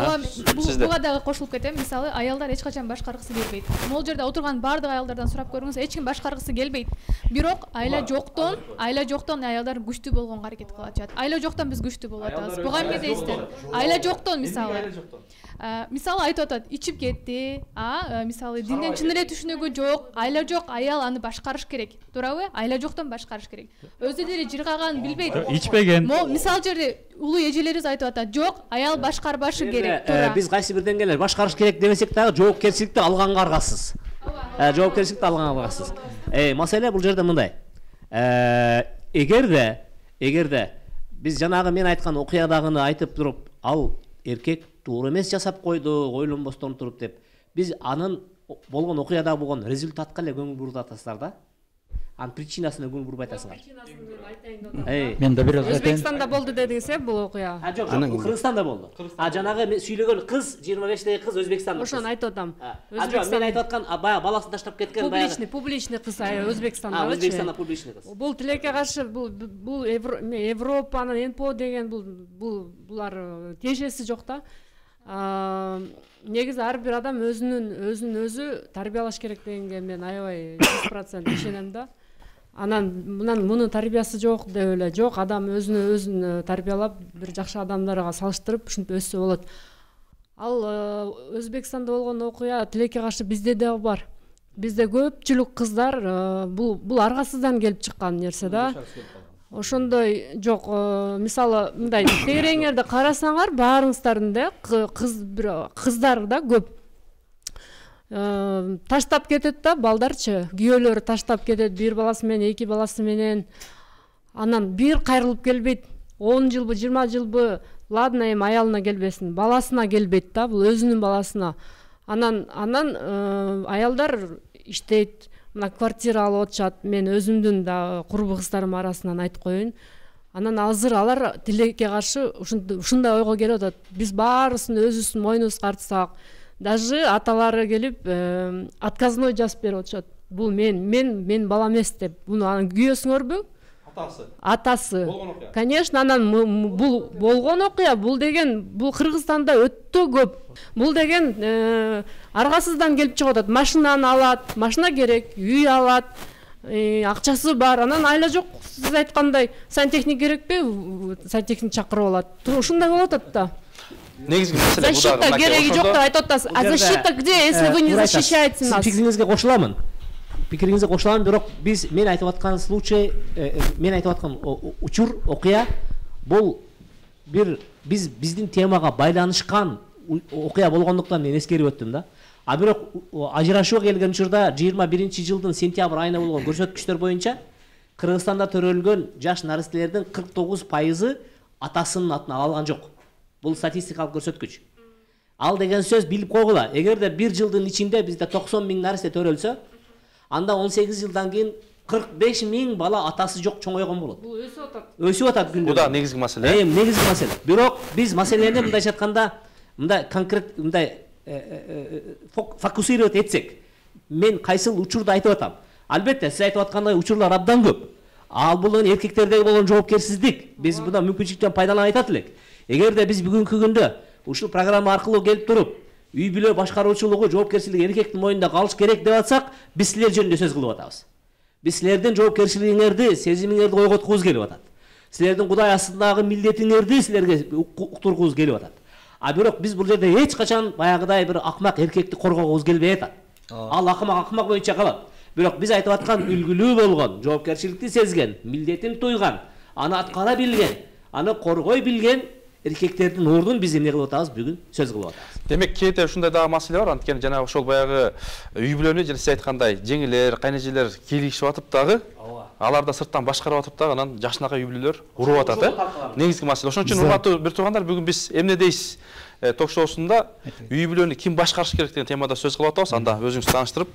K: Буга дагы кошулуп кетем. Мисалы, аялдар эч качан башкаргысы келбейт. Могул жерде отурган баардык аялдардан сурап көрүңүз, эч ким башкаргысы келбейт. Бирок айла жоктон аялдар күчтүү болгонго аракет кылып атышат. Айла жоктон биз күчтүү болуп атабыз. Буга эмне дейсиздер? Айла жоктон мисалы айтып атат, ичип кетти, мисалы динден чын эле түшүнүгү жок, айла жок, аял аны башкарыш керек. Туурабы? Айла жоктон башкарыш керек. Өзү деле жыргаганын билбейт.
I: Ичпеген.
K: Мисалы жерде улуу эжелерибиз айтып атат, жок, аял башкарбашы керек. Туура.
H: Биз кайсы бир деңгээлде башкарыш керек демесек дагы жоопкерчиликти алганга аргасыз. Жоопкерчиликти алганга аргасыз. Маселе бул жерде мындай. Эгерде биз жанагы мен айткан окуядагыны айтып туруп, ал эркек туура эмес жасап койду, ойлонбостон туруп деп, биз анын болгон окуяда болгон результатка эле көңүл буруп атасыздар да. Анын причинасына көңүл буруп айтасыңар.
N: Мен да бир аз айтайын.
M: Өзбекстанда болду дедиңиз, бул окуя.
H: Жок, Кыргызстанда болду. Жанагы мен сүйлөгөн кыз, 25-деги кыз Өзбекстанда.
M: Ошону айтып атам.
H: Жок, мен айтып аткан баягы баласын таштап кеткен баягы.
M: Публичный кыз, Өзбекстанда.
H: Өзбекстанда публичный кыз.
M: Бул тилекке каршы, бул Европанын НПО деген булар тиешеси жок да. Негизи ар бир адам өзүн өзү тарбиялаш керек дегенге мен аябай 100% ишенем да. Анан мунун тарбиясы жок деп эле жок, адам өзүн тарбиялап бир жакшы адамдарга салыштырып ушинтип өссө болот. Ал Өзбекстанда болгон окуя тилекке каршы бизде да бар. Бизде көпчүлүк кыздар бул аргасыздан келип чыккан нерсе да. Ошондой жок, мисалы мындай тегереңерди карасаңар баарыңыздардын да кыздар да көп. таштап кетет да балдарчы, күйөөлөр таштап кетет, бир баласы менен, эки баласы менен. Анан бир кайрылып келбейт. 10 жылбы, 20 жылбы, ладно эми аялына келбесин, баласына келбейт да, бул өзүнүн баласына. Анан аялдар иштейт, мына квартира алып атышат. Мен өзүмдүн да курбу кыздарым арасынан айтып коеюн. Анан азыр алар тилекке каршы ушундай ойго келип атат. Биз баарысын өзүбүздүн мойнубузга артсак, даже аталары келип отказной жазып берип атышат. Бул мен балам эмес деп. Буну анан күйөөсүңөрбү? Атасы. Конечно, анан бул болгон окуя, бул деген бул Кыргызстанда өтө көп. Бул деген аргасыздан келип чыгып атат. Машинаны алат, машина керек, үй алат, акчасы бар. Анан айла жок, сиз айткандай, сантехник керекпи? Сантехник чакырып алат. Ушундай болуп атат да.
A: Негизги маселе бул.
M: Защита кереги жок деп айтып атасыз. А защита где, если вы не защищаете нас?
H: Пикириңизге кошуламын. Пикириңизге кошуламын, бирок мен айтып аткан случай, мен айтып аткан учур, окуя бул биздин темага байланышкан окуя болгондуктан мен эскерип өттүм да. А бирок ажырашууга келген учурда 21-жылдын сентябрь айына болгон көрсөткүчтөр боюнча Кыргызстанда төрөлгөн жаш наристелердин 49% атасынын атына алган жок. Бул статистикалык көрсөткүч. Ал деген сөз билип койгула. Эгерде 1 жылдын ичинде бизде 90 000 наристе төрөлсө, анда 18 жылдан кийин 45 000 бала атасы жок чоңойгон болот.
M: Бул өсүп атат.
H: Өсүп атат күндө.
A: Бул да негизги маселе.
H: Негизги маселе. Бирок биз маселени мындай айтканда, мындай конкрет мындай фокусировать этсек, мен кайсыл учурда айтып атам. Албетте, сиз айтып аткандай учурлар абдан көп. Ал бул эркектердеги болгон жоопкерсиздик. Биз мына мүмкүнчүлүктөн пайдаланып айтат элек. Эгерде биз бүгүнкү күндө ушул программа аркылуу келип туруп, үй бүлө башкаруучулугу, жоопкерчилиги эркектин мойнунда калыш керек деп атсак, биз силер жөнүндө сөз кылып атабыз. Биз силердин жоопкерчилигиңерди, сезимиңерди ойготкубуз келип атат. Силердин Кудай астындагы милдетиңерди силерге уктургубуз келип атат. А бирок биз бул жерде эч качан баягыдай бир акмак эркекти коргогубуз келбей атат. Ал акмак боюнча калат. Бирок биз айтып аткан үлгүлүү болгон, жоопкерчиликти сезген, милдетин туйган, аны аткара билген, аны коргой билген эркектердин ордун биз эмне кылып атабыз бүгүн сөз кылып атабыз.
A: Демек кээде ушундай дагы маселе бар. Анткени жанагы ошол баягы үй бүлөнү жана сиз айткандай жеңилер, кайнежелер кийлигишип атып дагы, алар да сырттан башкарып атып дагы анан жашынакай үй бүлөлөр уруп атат, Негизги маселе. Ошон үчүн урматтуу бир туугандар, бүгүн биз эмне дейсиз ток-шоусунда үй бүлөнү ким башкарыш керек деген темада сөз кылып атабыз. Анда өзүңүз тааныштырып.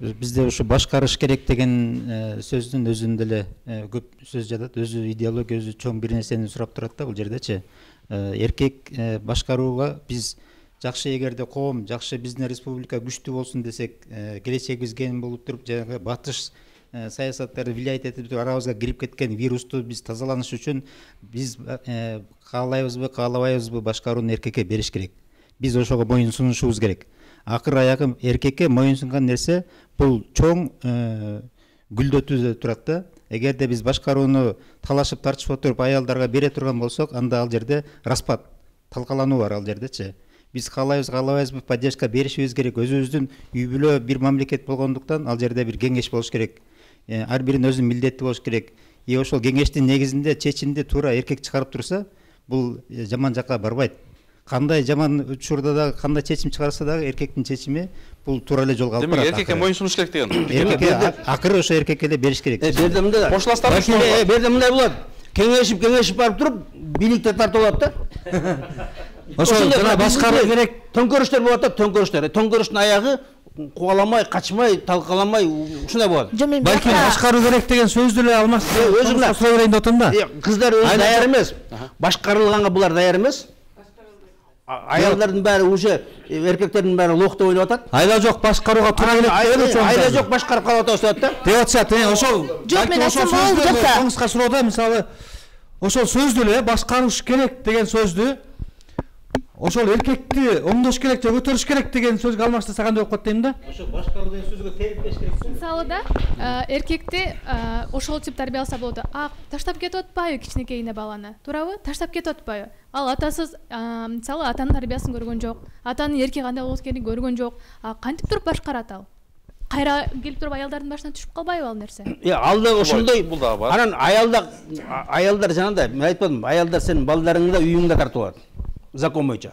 N: Бизде ушу башкарыш керек деген сөздүн өзүндө эле көп сөз жатат. Өзү идеология, өзү чоң бир нерсени сурап турат да бул жердечи. Эркек башкарууга биз жакшы, эгерде коом жакшы, биздин республика күчтүү болсун десек, келечегибиз кең болуп туруп, жанагы батыш саясаттарды влиять этип арабызга кирип кеткен вирусту биз тазаланыш үчүн биз каалайбызбы, каалабайбызбы башкарууну эркекке бериш керек. Биз ошого моюн сунушубуз керек. Акыр аягы эркекке моюн сунган нерсе бул чоң гүлдөтүүдө турат да. Эгерде биз башкарууну талашып тартышып отуруп аялдарга бере турган болсок, анда ал жерде распад, талкалануу бар ал жердечи. Биз каалайбыз, каалабайбызбы поддержка беришибиз керек. Өзүбүздүн үй бүлө бир мамлекет болгондуктан ал жерде бир кеңеш болуш керек. Ар биринин өзүнүн милдети болуш керек. Ошол кеңештин негизинде чечимди туура эркек чыгарып турса, бул жаман жакка барбайт. Кандай жаман учурда да кандай чечим чыгарса дагы эркектин чечими бул туура эле жолго алып барат.
A: Демек эркекке моюн сунуш керек деген.
N: Эркекке акыры ошо эркекке эле бериш керек.
B: Берде мындай.
A: Кошуластар.
B: Берде мындай болот. Кеңешип барып туруп, бийликте тартып алат да.
N: Ошол жана башкаруу керек.
B: Төңкөрүштөр болот да, төңкөрүштөр. Төңкөрүштүн аягы кубаламай, качмай, талкаламай ушундай болот.
N: Балким башкаруу керек деген сөздү эле алмакчы.
B: Өзүмө
N: сурай берейин деп атам да.
B: Кыздар өзү даяр эмес. Башкарылганга булар даяр эмес. Аялдардын баары уже эркектердин баары лох деп ойлоп атат.
N: Айла жок башкарууга туура келет.
B: Айла жок башкарып калып атабыз да.
N: Деп атышат. Ошол
C: жок, мен айтсам болду жок да.
N: Оңузга суроодо мисалы ошол сөздү эле башкаруш керек деген сөздү ошол эркекти оңдош керек же көтөрүш керек деген сөзгө алмаштырса кандай болуп калат дейм да.
B: Ошо башкаруу деген сөзгө терип бериш керек.
K: Мисалы да, эркекти ошол тип тарбияласа болот. Таштап кетип атпайбы кичинекейине баланы? Туурабы? Таштап кетип атпайбы? Ал атасыз, мисалы атанын тарбиясын көргөн жок, атанын эрки кандай болот экенин көргөн жок. Кантип туруп башкарат ал? Кайра келип туруп аялдардын башына түшүп калбайбы ал нерсе?
B: Ал да ошондой. Анан аялдар жанагындай, мен айтпадым, аялдар сенин балдарыңды да үйүңдө тартып алат. Закон боюнча.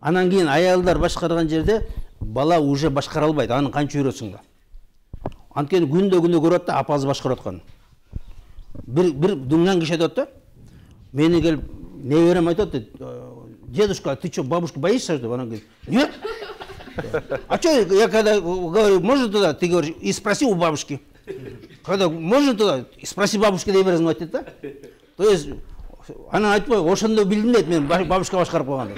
B: Анан кийин аялдар башкарган жерде бала уже башкара албайт, аны канча үйрөтсүң да. Анткени күндө көрөт да апасы башкарып аткан. Бир дуңган киши айтат да, мени келип неберем айтат, дедушка, ты что, бабушку боишься, что? Она говорит, нет. А что, я когда говорю, можно туда, ты говоришь, и спроси у бабушки. Когда можно туда, спроси бабушки, да и разматит, да? То есть, она айтпай, ошондо билдим дейт, мен бабушка башкарып койгон.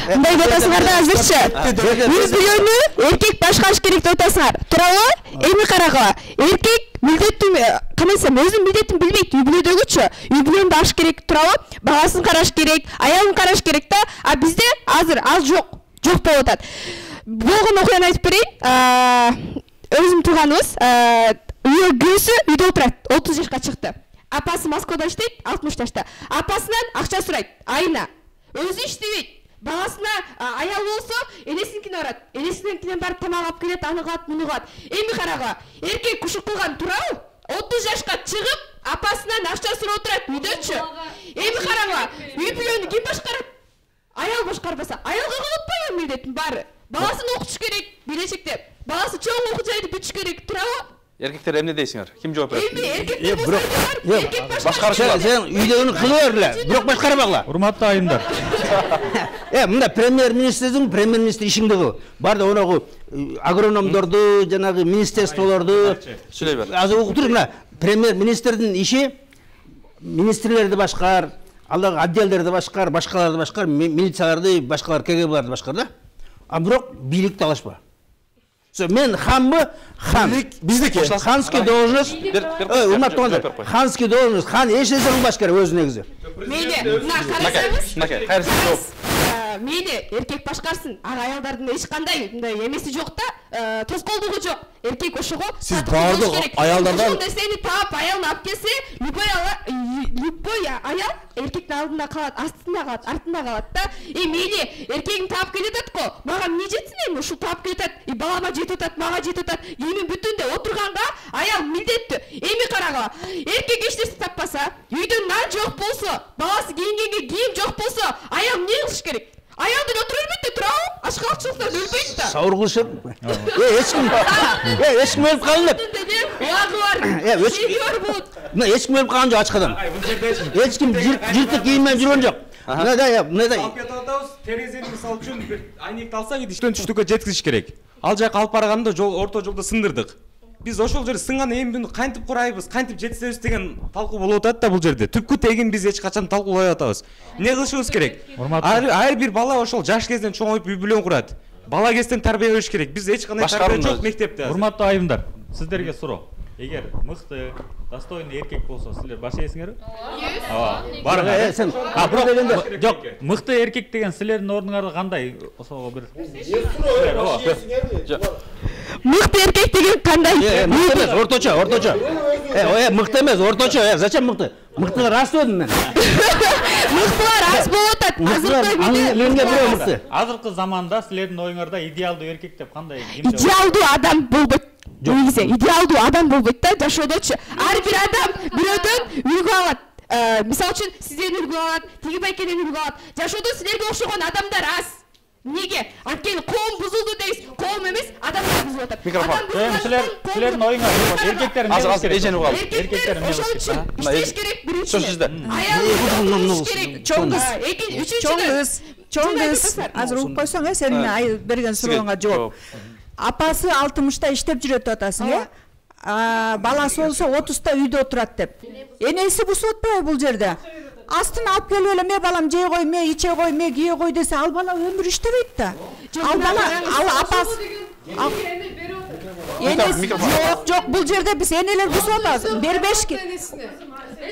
C: Мындай деп атасыңар да азырчы. Үй бүлөнү эркек башкарыш керек деп атасыңар. Туурабы? Эми карагыла. Эркек милдеттин, камайсам өзүнүн милдетин билбейт. Үй бүлөдөгүчү. Үй бүлөнү аш керек, туурабы? Багасын караш керек, аялын караш керек да. А бизде азыр ал жок. Жок болуп атат. Болгон окуяны айтып берейин. Өзүм тууганыбыз, күйөөсү үйдө отурат, 30 жашка чыкты. Апасы Москвада иштейт, 60 жашта. Апасынан акча сурайт, айына. Өзү иштебейт. Багасына аял болсо, энесинкине барат. Энесинкинен барып тамак алып келет, аны кылат, муну кылат. Эми карагыла, эркек ушул кылган туурабы? 30 жашка чыгып, апасынан акча сурап отурат үйдөчү. Эми карагыла, үй бүлөнү ким башкарат? Аял башкарбаса, аялга калып атпайбы милдеттин баары? Баласын окутуш керек, келечекте. Баласы чоң окуу жайды бүтүш керек, туурабы?
A: Эркектер эмне дейсиңер? Ким жооп берет?
B: Эми эркектер башкарыш. Сен үйдөгүнү кылып бергиле, бирок башкарбагыла.
I: Урматтуу айымдар.
B: Мында премьер-министрдин премьер-министр ишиңди кыл. Бар да оногу агрономдорду, жанагы министерстволорду
A: сүйлөй бер.
B: Азыр угуп туруп, мына премьер-министрдин иши министрлерди башкар, алдагы отделдерди башкар, башкаларды башкар, милицияларды, башкалар КГБларды башкар да. А бирок бийликти алышпа. Мен ханбы? Хан. Биздики. Ханский должность. Ханский должность. Хан эч нерсе кылбаш керек өзү негизи.
C: Мейли, мына карасаңыз. Мейли, эркек башкарсын. Ага аялдардын эч кандай мындай эмеси жок да, тоскоолдугу жок. Эркек ошого
G: сиз баардык аялдардан
C: ошол нерсени таап аялын алып келсе, любой аял эркектин алдында калат, астында калат, артында калат да. Мейли, эркегин таап келет го. Мага эмне жетсин эми ушул таап келет, балама жетип атат, мага жетип атат. Эми бүтүндө отурганга аял милдеттүү. Эми карагыла, эркек эч нерсе таппаса, үйдөн нан жок болсо, баласы кийингенге кийим жок болсо, аял эмне кылыш керек? Аялдын отура бербейт, туурабы? Ашкалчылыктан өлбөйт да.
B: Саур кылышып. Эч ким өлүп калды.
C: Уагы бар. Себеби болот.
B: Мына эч ким өлүп калган жок ачкадан. Эч ким жыртык кийим менен жүргөн жок. Мындай.
O: Алып кетип атабыз, терезени мисалы үчүн бир айнекти алсак, иштен түштүккө жеткизиш керек. Ал жака алып барганда орто жолдо сындырдык. Биз ошол жерде сынган эми буну кантип курайбыз, кантип жеткизебиз деген талкуу болуп атат да бул жерде. Түпкү тегин биз эч качан талкуулай атабыз. Эмне кылышыбыз керек? Ар бир бала ошол жаш кезден чоңоюп үй бүлө курат. Бала кезден тарбия бериш керек. Биз эч кандай тарбия жок мектепте.
I: Урматтуу айымдар, сиздерге суроо. Эгер мыкты, достойный эркек болсо, силер баш ийесиңерби? Ооба. Барыңар.
B: Сен
I: жок, мыкты эркек деген силердин ордуңарда кандай? Ошого бир.
C: Мыкты эркек деген кандай?
B: Мыкты эмес, орточо. Мыкты эмес, орточо. Зачем мыкты? Мыктылар аз дедим мен.
C: Мыктылар аз болуп атат.
B: Менге бирөө мыкты.
I: Азыркы заманда силердин оюңарда идеалдуу эркек деп кандай?
C: Идеалдуу адам болбойт. Негизи идеалдуу адам болбойт да жашоодочу. Ар бир адам бирөөдөн үлгү алат. Мисалы үчүн сизден үлгү алат, тиги байкеден үлгү алат. Жашоодо силерге окшогон адамдар аз. Неге? Анткени коом бузулду дейсиз, коом эмес, адамдар бузулуп атат.
I: Силердин оюңар эркектер эмне кылыш керек?
C: Эркектер ошол үчүн иштеш керек биринчиден. Аял керек.
J: Чоң кыз, азыр угуп койсоң, сенин берген сурооңа жооп. Апасы 60-та иштеп жүрөт деп атасың, баласы болсо 30-та үйдө отурат деп. Энеси бузуп атпайбы бул жерде? Астын алып келип эле, ме балам жей кой, ме иче кой, ме кие кой десе, ал бала өмүр иштебейт да. Ал бала, ал апасы жок, бул жерде биз энелер бузуп атабыз. Бербешки.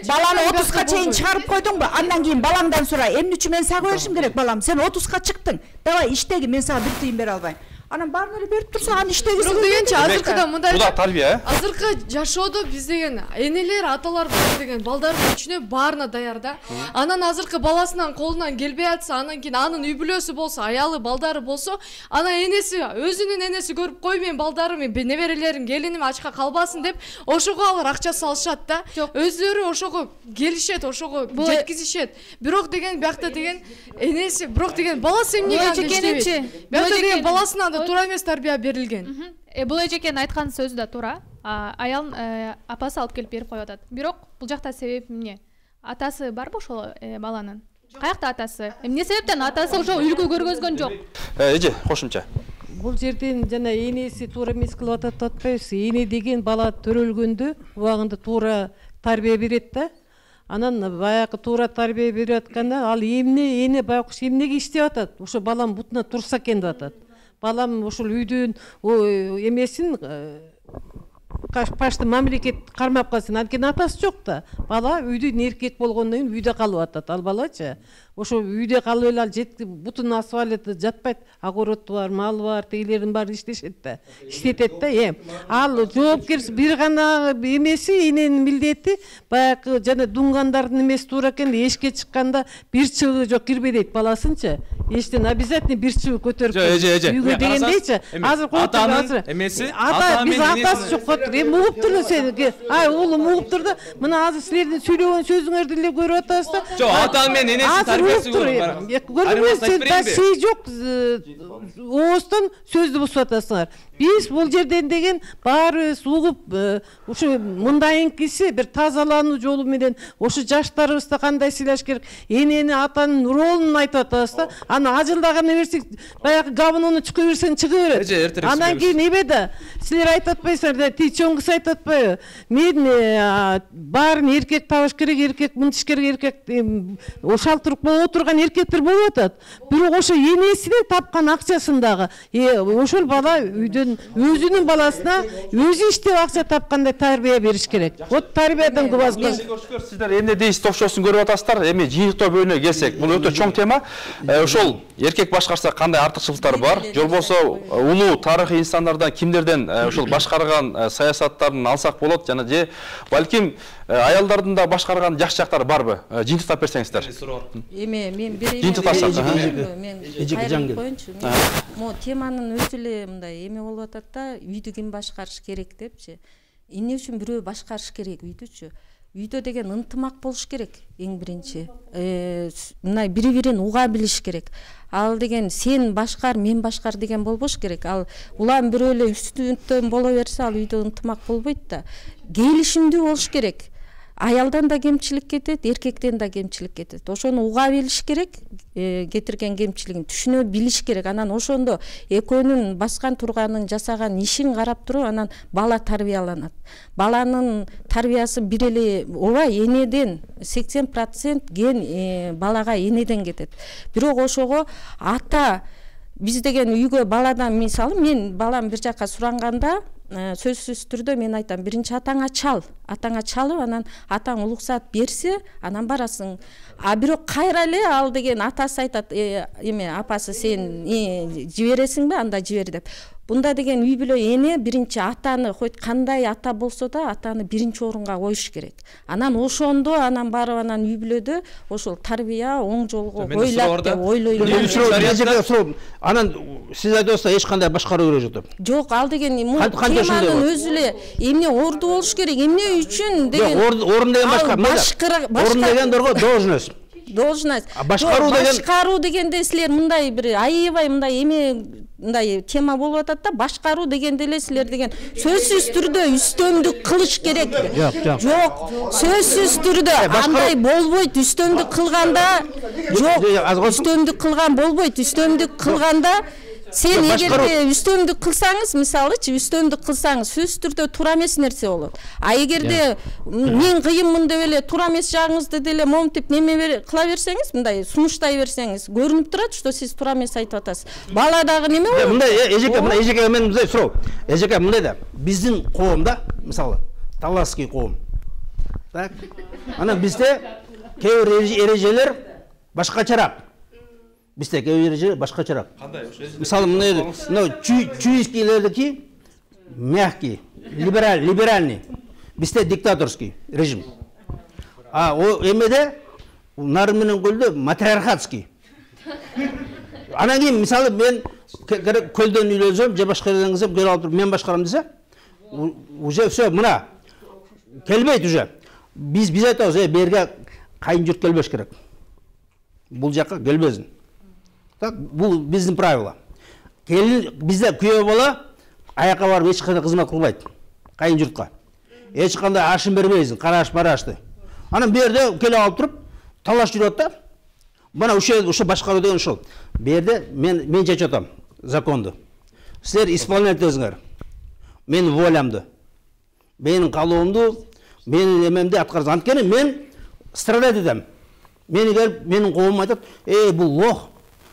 J: Баланы 30-га чейин чыгарып койдуңбу? Андан кийин балаңдан сура, эмне үчүн мен сага беришим керек балам? Сен 30-га чыктың. Давай иштеги, мен сага бир тыйын бере албайм.
L: анан баарын эле берип турса аны иштегиси
D: бирок дегенчи азыркыда мындай
A: бул да тарбия
D: азыркы жашоодо биз деген энелер аталар деген балдардын үчүнө баарына даяр да. Анан азыркы баласынын колунан келбей атса, анан кийин анын үй бүлөсү болсо, аялы, балдары болсо, анан энеси өзүнүн энеси көрүп кой мен балдарым, неберелерим, келиним ачка калбасын деп ошого алар акча салышат да. Өздөрү ошого келишет, ошого жеткизишет. Бирок деген биякта деген энеси, бирок деген баласы эмнеге иштебейт? Биякта деген баласына да туура эмес тарбия берилген.
K: Бул эжекенин айткан сөзү да туура. Аялын апасы алып келип берип коюп атат. Бирок бул жакта себеп эмне? Атасы барбы ошол баланын? Каякта атасы? Эмне себептен атасы ошо үлгү көргөзгөн жок?
A: Эже кошумча.
E: Бул жерден жана энеси туура эмес кылып атат деп атпайбыз. Эне деген бала төрөлгөндө убагында туура тарбия берет да. Анан баягы туура тарбия берип атканда ал эне байкуш эмнеге иштеп атат? Ошо балам бутуна турса экен деп атат. Балам ошол үйдүн эмесин пашты мамлекет кармап калсын. Анткени атасы жок да. Бала үйдүн эркек болгондон кийин үйдө калып атат. Ал балачы ошо үйдө калып эле ал жетип бутун асып алып жатпайт. Огороду бар, малы бар, тегилердин баары иштешет да. Иштетет да. Ал жоопкерчилик бир гана эмеси, эненин милдети баягы жана дунгандардын эмеси туура экен. Эшикке чыкканда бир чыбыгы жок кирбей дейт баласынчы. Эштен обязательно бир чыбык көтөрүп үйгө дегендейчи. Азыр атанын
F: эмеси,
E: ата биз атасы жок көтөр. Угуптур эле сен. Ай уулум угуптур да. Мына азыр силердин сүйлөгөн сөзүңөрдү эле көрүп атасыз да.
F: Жок, ата менен энеси тарбиясы
E: көрүп сен жок оостон сөздү бусуп атасыңар. Биз бул жерден деген баарыбыз угуп ушу мындайынкиси бир тазалануу жолу менен ошо жаштарыбызды кандай сыйлаш керек, энени атанын ролун айтып атабыз да. Аны ажылдаганы берсек, баягы гавнону чыга берсең чыга берет. Анан кийин эме да силер айтып атпайсыңар да, ти чоң кыз айтып атпайбы? Мен баарын эркек табыш керек, эркек мынтыш керек, эркек шалтырып отурган эркектер болуп атат. Бирок ошо энесинин тапкан акчасын дагы ошол бала үйдөн өзүнүн баласына өзү иштеп акча тапкандай тарбия бериш керек. Вот тарбиядан кубаз.
A: Сиздер эмне дейсиз ток-шоусун көрүп атасыздар. Эми жыйынтоо бөлүнө келсек, бул өтө чоң тема. Ошол эркек башкарса кандай артыкчылыктары бар? Же болбосо улуу тарыхый инсандардан кимдерден ошол башкарган саясаттарын алсак болот жана же балким аялдардын да башкарган жакшы жактары барбы? Жыйынтыктап берсеңиздер.
L: Эме мен берейин.
A: Жыйынтыктасак.
L: Мо теманын өзү эле мындай эме болуп атат да, үйдү ким башкарыш керек депчи. Эмне үчүн бирөө башкарыш керек үйдүчү? Үйдө деген ынтымак болуш керек эң биринчи. Мындай бири-бирин уга билиш керек. Ал деген сен башкар, мен башкар деген болбош керек. Ал улам бирөө эле үстүнөн боло берсе, ал үйдө ынтымак болбойт да. Келишимдүү болуш керек. Аялдан да кемчилик кетет, эркектен да кемчилик кетет. Ошону уга билиш керек, кетирген кемчилигин түшүнө билиш керек. Анан ошондо экөөнүн баскан турганын, жасаган ишин карап туруп, анан бала тарбияланат. Баланын тарбиясы бир эле ооба энеден 80% ген балага энеден кетет. Бирок ошого ата биз деген үйгө баладан мисалы мен балам бир жакка суранганда сөзсүз түрдө мен айтам, биринчи атаңа чалып, анан атаң уруксат берсе, анан барасың. Бирок кайра эле ал деген атасы айтат, эме апасы сен жибересиңби, анда жибер деп. Бунда деген үй бүлө эне биринчи атаны, хоть кандай ата болсо да, атаны биринчи орунга коюш керек. Анан ошондо анан барып анан үй бүлөдө ошол тарбия оң жолго коюлат деп ойлойм.
B: Анан сиз айтып атсаңыз эч кандай башкаруу керек жок.
L: Жок, ал деген теманын өзү эле эмне орду болуш керек, эмне үчүн деген.
B: Орун деген башка. Орун деген должность.
L: Должность.
B: Башкаруу
L: дегенде силер мындай бир аябай мындай эме мындай тема болуп атат да, башкаруу дегенде эле силер деген сөзсүз түрдө үстөмдүк кылыш керек. Жок, сөзсүз түрдө андай болбойт. Үстөмдүк кылганда жок. Үстөмдүк кылган болбойт. Үстөмдүк кылганда сен эгерде үстөмдүк кылсаңыз, мисалычы, үстөмдүк кылсаңыз сөзсүз түрдө туура эмес нерсе болот. Эгерде мен кыйынмын деп эле туура эмес жагыңызды деле момтип неме кыла берсеңиз, мындай сунуштай берсеңиз, көрүнүп турат, что сиз туура эмес айтып атасыз. Бала дагы неме болот?
B: Мындай эжеке мен мындай суроо. Эжеке мындай да, биздин коомдо, мисалы, таласский коом. Так. Анан бизде кээ бир эрежелер башкачараак. Биздеки эреже башкачараак.
A: Кандай?
B: Мисалы мына чуйскийлердики мягкий, либеральный. Бизде диктаторский режим. А о эмеде Нарын менен көлдө матриархатский. Анан кийин мисалы мен көлдөн үйлөнсөм, же башка жерден келсем, кел алып туруп мен башкарам десе, уже все мына келбейт уже. Биз айтабыз, берге кайын журт келбеш керек. Бул жакка келбесин. Так, бул биздин правило. Келин бизде күйөө бала аяка барып эч кандай кызмат кылбайт. Кайын журтка. Эч кандай ашын бербейсиң, караш барашты. Анан берде келип алып туруп талаш жүрөт да. Мына ошо башкаруу деген ошол. Берде мен чечип атам законду. Силер исполнять этесиңер. Менин волямды. Менин калоомду, менин эмемди аткарасың. Анткени мен страдать этем. Менин коомум айтат, бул лох,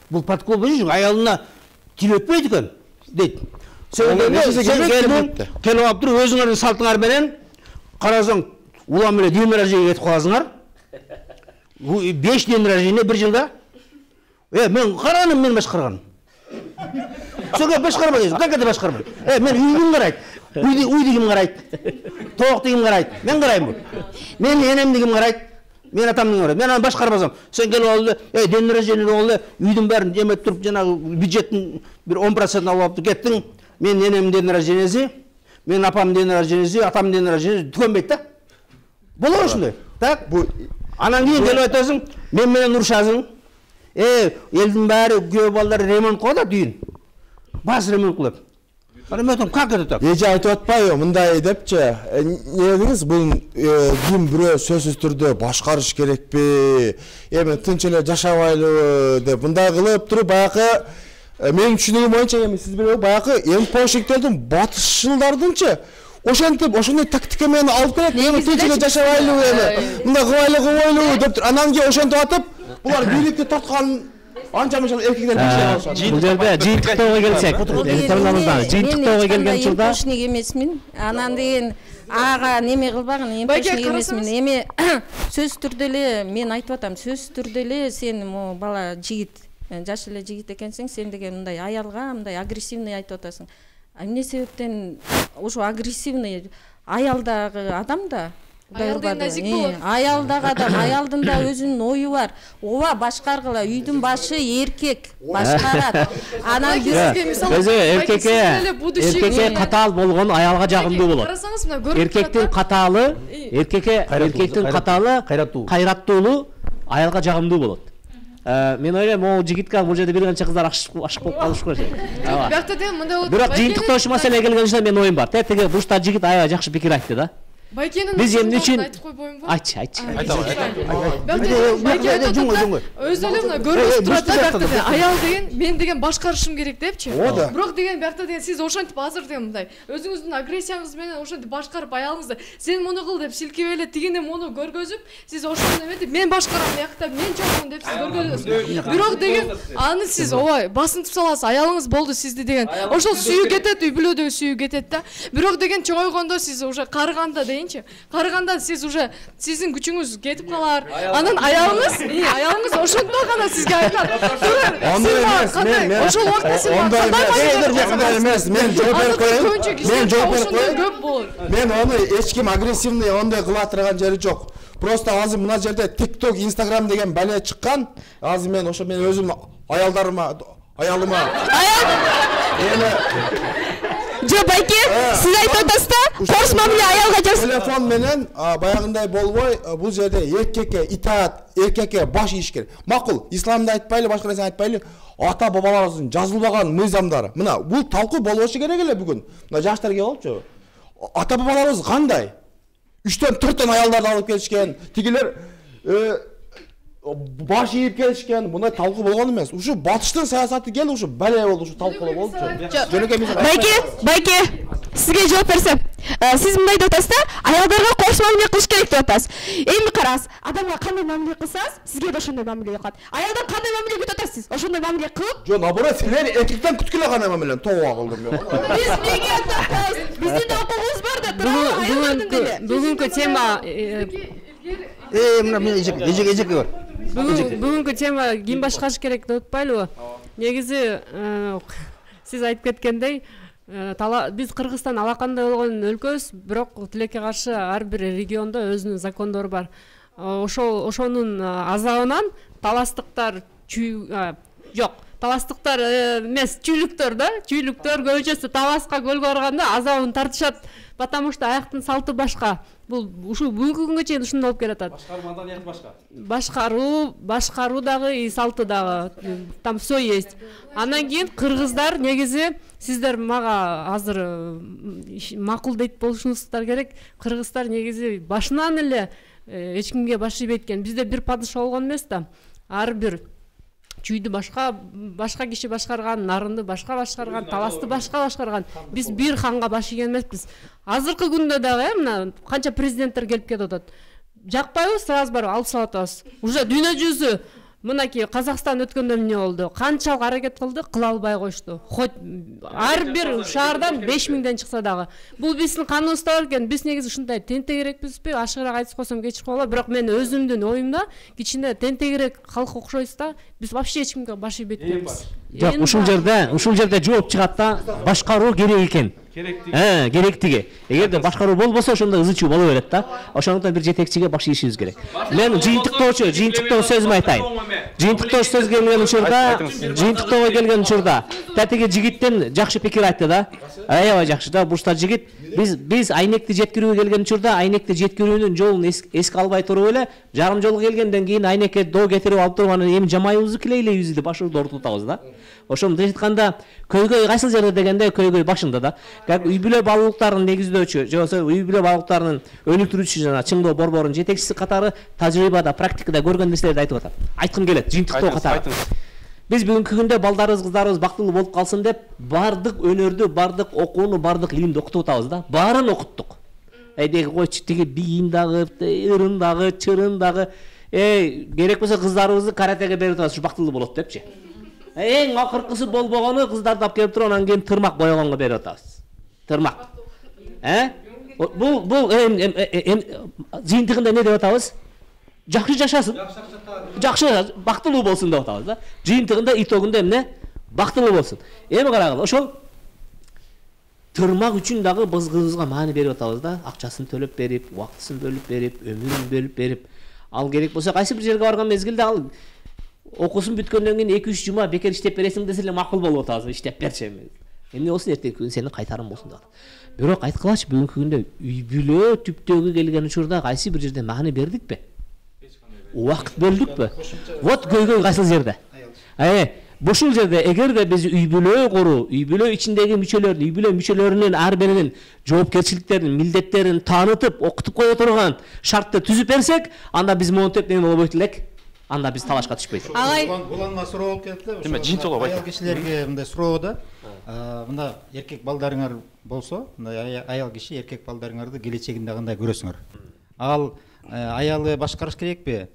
B: бул подкол болчу, аялына тилетпейт экен, дейт. Сен келип алып туруп өзүңөрдүн салтыңар менен карасаң улам эле день рождения кетип каласыңар. 5 день рождения bir жылда. Мен караным, мен башкарган. Сага башкарма дейсиң, кантип башкарма? Мен үйдүн карайт. Үйдү ким карайт? Тоокты ким карайт? Мен карайм бу. Мен энемди ким карайт? Мен атамдын карайт. Мен аны башкарбасам, сен келип алды, день рождения болду, үйдүн баарын жемеп туруп, жанагы бюджеттин bir 10% алып кеттиң. Мен энемдин день рождениеси, мен апамдын день рождениеси, атамдын день рождениеси түгөнбейт да. Болот ошондой. Так, бу анан кийин келип айтасың, мен менен урушасың. Элдин баары күйөө балдар ремонт кылат да дүйүн. Баш ремонт кылып. Анан мен айтам, как это так?
G: Эже айтып атпайбы, мындай депчи. Не дедиңиз, бул ким бирөө сөзсүз түрдө башкарыш керекпи? Эми тынч эле жашабайлыбы деп мындай кылып туруп баягы менин түшүнүгүм боюнча эми сиз билеби баягы эмпошиктердин батышчылдардынчы ошентип ошондой тактика менен алып келет. Эми тынч эле жашабайлыбы эми мындай кылбайлыбы деп анан кийин ошентип атып булар бийликти тарткан анча мынча эркектер башкарышат.
H: Бул жерде жыйынтыктоого келсек, жыйынтыктоого келген учурда
P: эмпошник эмесмин. Анан деген ага неме кылбагын, эмпошник эмесмин. Эми сөз түрдө эле мен айтып атам, сөз түрдө эле сен могу бала жигит, жаш эле жигит экенсиң, сен деген мындай аялга мындай агрессивный айтып атасың. Эмне себептен ошо агрессивный аялдагы адам да аялдагы адам, аялдын да өзүнүн ою бар. Ооба башкаргыла, үйдүн башы эркек башкарат. Анан бизге мисалы
H: эркекке катаал болгон аялга жагымдуу болот. Эркектин катаалы, эркектин катаалы, кайраттуулу аялга жагымдуу болот. Мен ойлойм, могу жигитке бул жерде бир канча кыздар ашык болуп калыш керек.
D: Биякта деген мындай болот.
H: Бирок жыйынтыктоочу маселеге келген учурда менин оюм бар. Тетиги бушта жигит аябай жакшы пикир айтты да.
D: Байкенин
H: биз эмне үчүн
D: айтып койбоймунбу?
H: Айтчы.
D: Өзү эле мына көрүнүп турат да биякта аял деген мен деген башкарышым керек депчи. Бирок деген биякта деген сиз ошентип азыр деген мындай өзүңүздүн агрессияңыз менен ошентип башкарып аялыңызды сен муну кыл деп силкеп эле тигине муну көргөзүп, сиз ошону эметип мен башкарам биякта мен жокмун деп сиз көргөзөсүз. Бирок деген аны сиз ооба басынтып саласыз, аялыңыз болду сизди деген. Ошол сүйүү кетет, үй бүлөдө сүйүү кетет да. Бирок деген чоңойгондо сиз уже карыганда карыганда сиз уже сиздин күчүңүз кетип калар. Анан аялыңыз ошондо гана сизге айтат. Ошол убакта сиз
G: эмес, мен жооп берип коеюн. Мен аны эч ким агрессивный ондай кыла турган жери жок. Просто азыр мына жерде TikTok, Instagram деген бале чыккан. Азыр мен ошо мен өзүм аялдарыма, аялыма
C: Жо байке, сиз айтып атасыз да, кош мамиле аялга жасап.
G: Телефон менен баягындай болбой, бул жерде эркекке итаат, эркекке баш ийиш керек. Макул, исламда айтпайлы, башка нерсе айтпайлы, ата бабаларыбыздын жазылбаган мыйзамдары. Мына бул талкуу болушу керек эле бүгүн. Мына жаштар келип алыпчы. Ата бабаларыбыз кандай? 3төн 4төн аялдарды алып келишкен. Тигилер баш ийип келишкен. Мындай талкуу болгон эмес. Ушу батыштын саясаты келди, ушу бале болду, ушу талкуу болду.
C: Байке, сизге жооп берсем. Сиз мындай деп атасыз да, аялдарга кош мамиле кылыш керек деп атасыз. Эми караңыз, адамга кандай мамиле кылсаңыз, сизге да ошондой мамиле кылат. Аялдан кандай мамиле күтүп атасыз сиз? Ошондой мамиле кылып?
G: Жок, наоборот, силер эркектен күткүлө кандай мамиле? Тоо кылдым мен.
C: Биз неге атабыз? Биздин да окугубуз бар да, туурабы?
M: Бүгүнкү тема
B: мына эжеке бар.
M: Бүгүнкү тема ким башкарыш керек деп атпайлыбы? Негизи сиз айтып кеткендей, биз Кыргызстан алакандай болгон өлкөбүз, бирок тилекке каршы ар бир региондо өзүнүн закондору бар. Ошонун азабынан таластыктар жок, таластыктар эмес, чүйлүктөр көбүнчөсү таласка көлгө барганда азабын тартышат, потому что аяктын салты башка. Бул ушул бүгүнкү күнгө чейин ушундай болуп келатат.
A: Башкаруу маданияты башка.
M: Башкаруу дагы, салты дагы, там все есть. Андан кийин кыргыздар негизи сиздер мага азыр макул дейт болушуңуздар керек. Кыргыздар негизи башынан эле эч кимге баш ийбейт экен. Бизде бир падыша болгон эмес да. Ар бир чүйдү башка киши башкарган, нарынды башка башкарган, таласты башка башкарган. Биз бир ханга баш ийген эмеспиз. Азыркы күндө дагы мына канча президенттер келип кетип атат. Жакпайбы, сразу барып алып салып атабыз. Уже дүйнө жүзү мынакей Казакстан өткөндө эмне болду? Канчалык аракет кылды, кыла албай коюшту. Хоть ар бир шаардан 5000ден чыкса дагы. Бул биздин каныбызда бар экен. Биз негизи ушундай тентегирекпизби? Ашыгыраак айтып койсом кечип калат, бирок мен өзүмдүн оюмда кичине тентегирек халк окшойбуз да. Биз вообще эч кимге баш ийбейт экенбиз.
H: Жок, ушул жерде жооп чыгат да, башкаруу керек экен. Керектиги. Эгерде башкаруу болбосо ошондо ызы чуу боло берет да. Ошондуктан бир жетекчиге баш ийишибиз керек. Мен жыйынтыктоочу сөзүмдү айтайын. Жыйынтыктоо сөз келген учурда татиги жигиттен жакшы пикир айтты да. Аябай жакшы да, бурчтар жигит. Биз айнекти жеткирүүгө келген учурда айнекти жеткирүүнүн жолун эске албай туруп эле, жарым жол келгенден кийин айнекке доо кетирип алып туруп анан эми жамайбызбы килейлейбизби деп башыбызды ортотабыз да. Ошондо айтканда көйгөй кайсыл жерде дегенде көйгөй башында да. Как үй бүлө баалуулуктарын негиздөөчү, же болбосо үй бүлө баалуулуктарынын өнүктүрүүчү жана чыңдоо борборунун жетекчиси катары тажрыйбада, практикада көргөн нерселерди айтып атат. Айткым келет, жыйынтыктоо катары. Биз бүгүнкү күндө балдарыбыз, кыздарыбыз бактылуу болуп калсын деп бардык өнөрдү, бардык окууну, бардык илимди окутуп атабыз да. Баарын окуттук. Деги койчу, тиги бийин дагы, ырын дагы, чырын дагы, керек болсо кыздарыбызды каратеге берип атабыз, бактылуу болот депчи. Эң акыркысы болбогону кыздарды алып келип туруп анан кийин тырмак боёгонго берип атабыз. Тырмак. Бул жыйынтыгында не деп атабыз? Жакшы жашасын. Жакшы бактылуу болсун деп атабыз да. Жыйынтыгында итогунда эмне? Бактылуу болсун. Эми карагыла, ошол тырмак үчүн дагы биз кызыбызга маани берип атабыз да. Акчасын төлөп берип, убактысын бөлүп берип, өмүрүн бөлүп берип, ал керек болсо кайсы бир жерге барган мезгилде ал окуусун бүткөндөн кийин 2-3 жума бекер иштеп бересиң десе эле макул болуп атабыз, иштеп берчи эми. Эмне болсун, эртең күн сени кайтарым болсун деп. Бирок айткылачы, бүгүнкү күндө үй бүлө түптөгү келген учурда кайсы бир жерде маани бердикпи? Убакыт бөлдүкпү? Вот көйгөй кайсыл жерде? Бушул жерде эгерде биз үй бүлө куруу, үй бүлө ичиндеги мүчөлөрдү, үй бүлө мүчөлөрүнүн ар биринин жоопкерчиликтерин, милдеттерин таанытып, окутуп кое турган шартты түзүп берсек, анда биз монтеп неме болбойт элек. Анда биз талашка түшпөйт.
Q: Буланма суроо болуп кетти. Аял кишилерге мындай суроо да. Мында эркек балдарыңар болсо, мындай аял киши эркек балдарыңарды келечегинде кандай көрөсүңөр? Ал аялы башкарыш керекпи?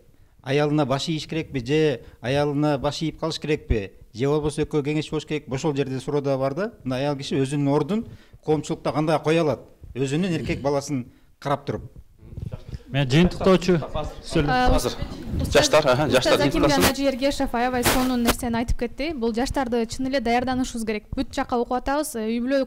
Q: Аялына баш ийиш керекпи же аялына баш ийип калыш керекпи? Же болбосо экөө кеңеш болуш керекпи? Ошол жерде суроо да бар да. Мына аял киши өзүнүн ордун коомчулукта кандай кое алат? Өзүнүн эркек баласын карап туруп.
I: Мен жыйынтыктоочу
A: азыр жаштар
K: Закимжан Ажиергешев аябай сонун нерсени айтып кетти. Бул жаштарды чын эле даярданышыбыз керек. Бүт жакка окуп атабыз, үй бүлө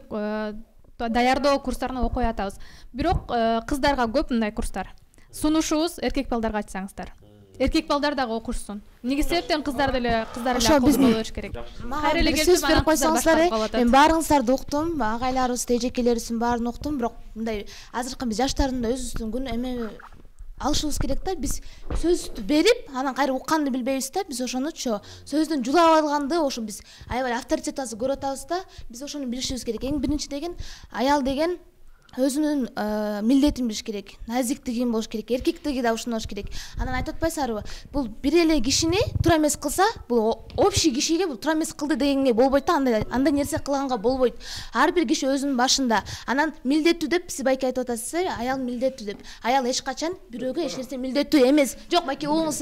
K: даярдоо курстарына окуй атабыз. Бирок кыздарга көп мындай курстар. Сунушубуз эркек балдарга айтсаңыздар. Эркек балдар дагы окушсун. Эмнеге себептен кыздар эле акылдуу болуш керек.
R: Кайра эле келип берип койсоңуздар, мен баарыңыздарды уктум, агайларыбыз, эжекелерибиздин баарын уктум, бирок мындай азыркы биз жаштардын да өзүбүздүн күн эме алышыбыз керек да. Биз сөздү берип, анан кайра укканды билбейбиз да. Биз ошонучу сөздүн жулап алганды, ошо биз аябай авторитетибизди көрүп атабыз да. Биз ошону билишибиз керек. Эң биринчи деген аял деген өзүнүн милдетин билиш керек, назиктигин болуш керек, эркектиги да ушундай болуш керек. Анан айтып атпайсыздарбы, бул бир эле кишини туура эмес кылса, бул общий кишиге бул туура эмес кылды дегенге болбойт да, андай нерсе кылганга болбойт. Ар бир киши өзүнүн башында. Анан милдеттүү деп сиз байке айтып атасыз, аял милдеттүү деп. Аял эч качан бирөөгө эч нерсе милдеттүү эмес. Жок, байке угуңуз,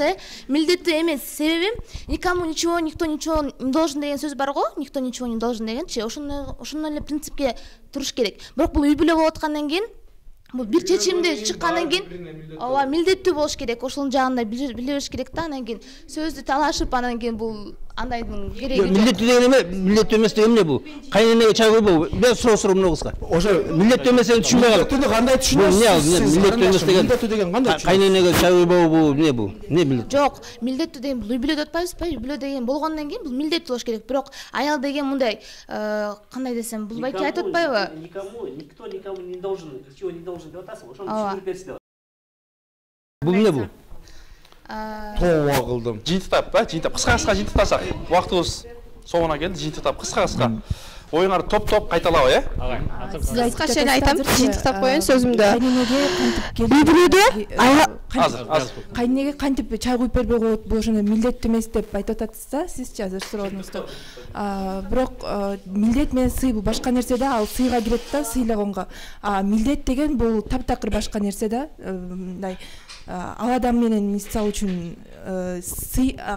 R: милдеттүү эмес. Себеби никому ничего, никто ничего не должен деген сөз бар го, никто ничего не должен дегенчи. Ошондой эле принципке туруш керек. Бирок бул үй бүлө болуп аткандан кийин бул бир чечимди чыккандан кийин ооба милдеттүү болуш керек, ошонун жагында биле бериш керек да. Анан кийин сөздү талашып, анан кийин бул андайдын кереги жок.
B: Милдеттүү деген эме, милдеттүү эмес деген эмне бул? Кайненеге чай койбойбу? Мен суроо мына кызга. Ошо милдеттүү эмес дегенди түшүнбөй калдым. Милдеттүүнү кандай түшүнөсүз? Милдеттүү эмес деген. Милдеттүү деген кандай? Кайненеге чай койбойбу? Эмне бул? Эмне милдет?
R: Жок, милдеттүү деген бул үй бүлө деп атпайбызбы? Үй бүлө деген болгондон кийин бул милдеттүү болуш керек. Бирок аял деген мындай кандай десем, бул байке айтып атпайбы?
H: Никто никому не должен, ничего не должен деп атасың, ошону түшүндүрүп берсин деп.
B: Бул эмне бул?
A: Тоо кылдым. Жыйынтыктап, жыйынтыктап, кыска жыйынтыктасак. Убактыбыз соңуна келди, жыйынтыктап, кыска. Оюңар топ-топ кайталабы,
D: Сиз айтканча эле айтам, жыйынтыктап коеюн сөзүмдү.
J: Үй бүлөдө
A: азыр.
J: Кайненеге кантип чай куюп бербей коет, бул ошондой милдеттүү эмес деп айтып атасыз да, сизчи азыр суроодуңузду. Бирок милдет менен сый бул башка нерсе да, ал сыйга кирет да, сыйлаганга. Милдет деген бул таптакыр башка нерсе да. Мындай ал адам менен мисалы үчүн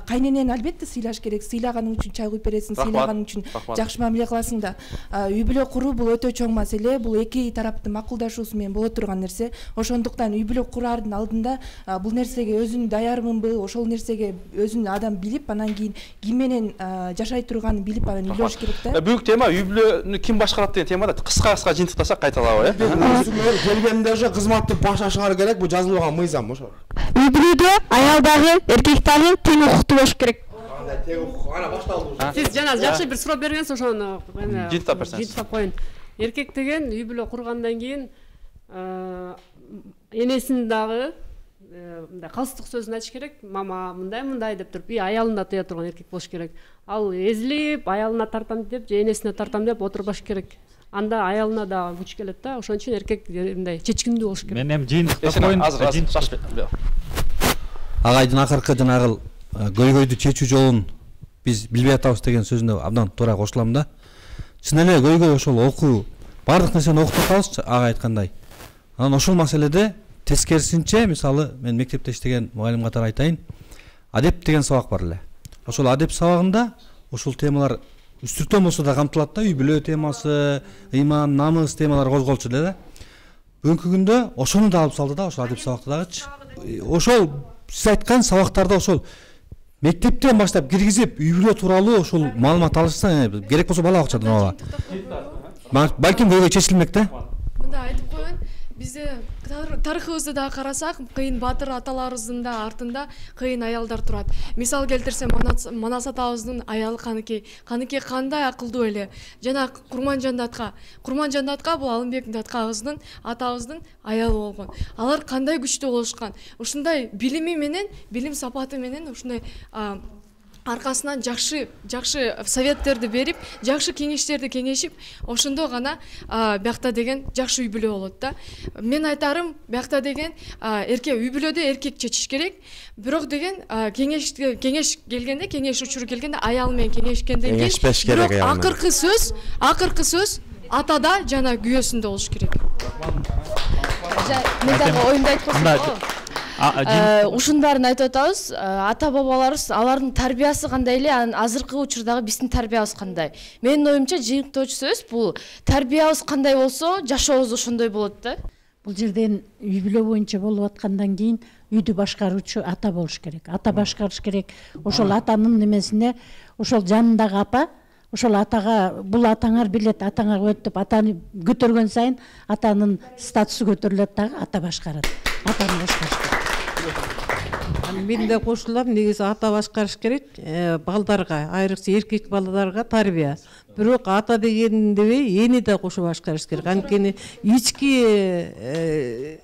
J: кайненени албетте сыйлаш керек. Сыйлаганың үчүн чай куюп бересиң, сыйлаганың үчүн жакшы мамиле кыласың да. Үй бүлө куруу бул өтө чоң маселе, бул эки тараптын макулдашуусу менен боло турган нерсе. Ошондуктан үй бүлө кураардын алдында бул нерсеге өзүң даярмынбы, ошол нерсеге өзүн адам билип, анан кийин ким менен жашай турганын билип, анан үйлөнүш керек да.
A: Бүгүнкү тема үй бүлөнү ким башкарат деген темада кыска жыйынтыктасак кайталабы,
G: Келгенде же кызматты башташыңар керек, бул жазылбаган мыйзам ошо.
D: Үй бүлөдө аял дагы, эркек дагы тең укуктуу болуш керек.
M: Сиз жана жакшы бир суроо бергенсиз, ошону
A: жыйынтыктап берсеңиз.
M: жыйынтыктап коеюн. Эркек деген үй бүлө кургандан кийин энесин дагы мындай калыстык сөзүн айтыш керек. Мама мындай деп туруп, аялын да тыя турган эркек болуш керек. Ал эзилип, аялына тартам деп, же энесине тартам деп отурбаш керек. Анда аялына да күч келет да. Ошон үчүн эркек мындай чечкиндүү болуш керек.
I: Мен эми жыйынтыктап коеюн.
A: Азыр.
N: Агайдын акыркы жанагы көйгөйдү чечүү жолун биз билбей атабыз деген сөзүнө абдан туура кошулам да. Чын эле көйгөй ошол окуу, баардык нерсени окутуп атабыз, ага айткандай. Анан ошол маселеде тескерисинче, мисалы мен мектепте иштеген мугалим катары айтайын, адеп деген сабак бар эле. Ошол адеп сабагында ошол темалар үстүртөн болсо да камтылат да, үй бүлө темасы, ыйман, намыс темалар козголчу эле да. Бүгүнкү күндө ошону да алып салды да, ошол адеп сабакты дагычы. Ошол сиз айткан сабактарда ошол мектептен баштап киргизип, үй бүлө тууралуу ошол маалымат алышса, керек болсо бала бакчадан ооба. Балким көйгөй чечилмек да.
D: Мындай айтып коеюн, бизде тарыхыбызды да карасак, кыйын баатыр аталарыбыздын да артында кыйын аялдар турат. Мисал келтирсем, Манас атабыздын аялы Каныке кандай акылдуу эле. Жана Курманжан датка бул Алымбек даткабыздын атабыздын аялы болгон. Алар кандай күчтүү болушкан. Ушундай билими менен, билим сапаты менен ушундай аркасынан жакшы советтерди берип, жакшы кеңештерди кеңешип, ошондо гана биякта деген жакшы үй бүлө болот да. Мен айтарым, биякта деген үй бүлөдө эркек чечиш керек. Бирок деген кеңеш келгенде, кеңеш учуру келгенде аял менен кеңешкенден кийин бирок акыркы сөз атада жана күйөөсүндө болуш керек.
C: Мен дагы оюмду айтып койсом. Ушунун баарын айтып атабыз, ата бабаларыбыз алардын тарбиясы кандай эле, азыркы учурдагы биздин тарбиябыз кандай. Менин оюмча жыйынтоочу сөз бул тарбиябыз кандай болсо, жашообуз ошондой болот да.
L: Бул жерден үй бүлө боюнча болуп аткандан кийин үйдү башкаруучу ата болуш керек. Ата башкарыш керек. Ошол атанын немесине, ошол жанындагы апа, ошол атага, бул атаңар билет, атаңар коет деп атаны көтөргөн сайын атанын статусу көтөрүлөт дагы, ата башкарат. Атаны башкарыш керек.
E: Мен де кошулам, негизи ата башкарыш керек, балдарга, айрыкча эркек балдарга тарбия. Бирок ата дегендебей эни да кошо башкарыш керек. Анткени ички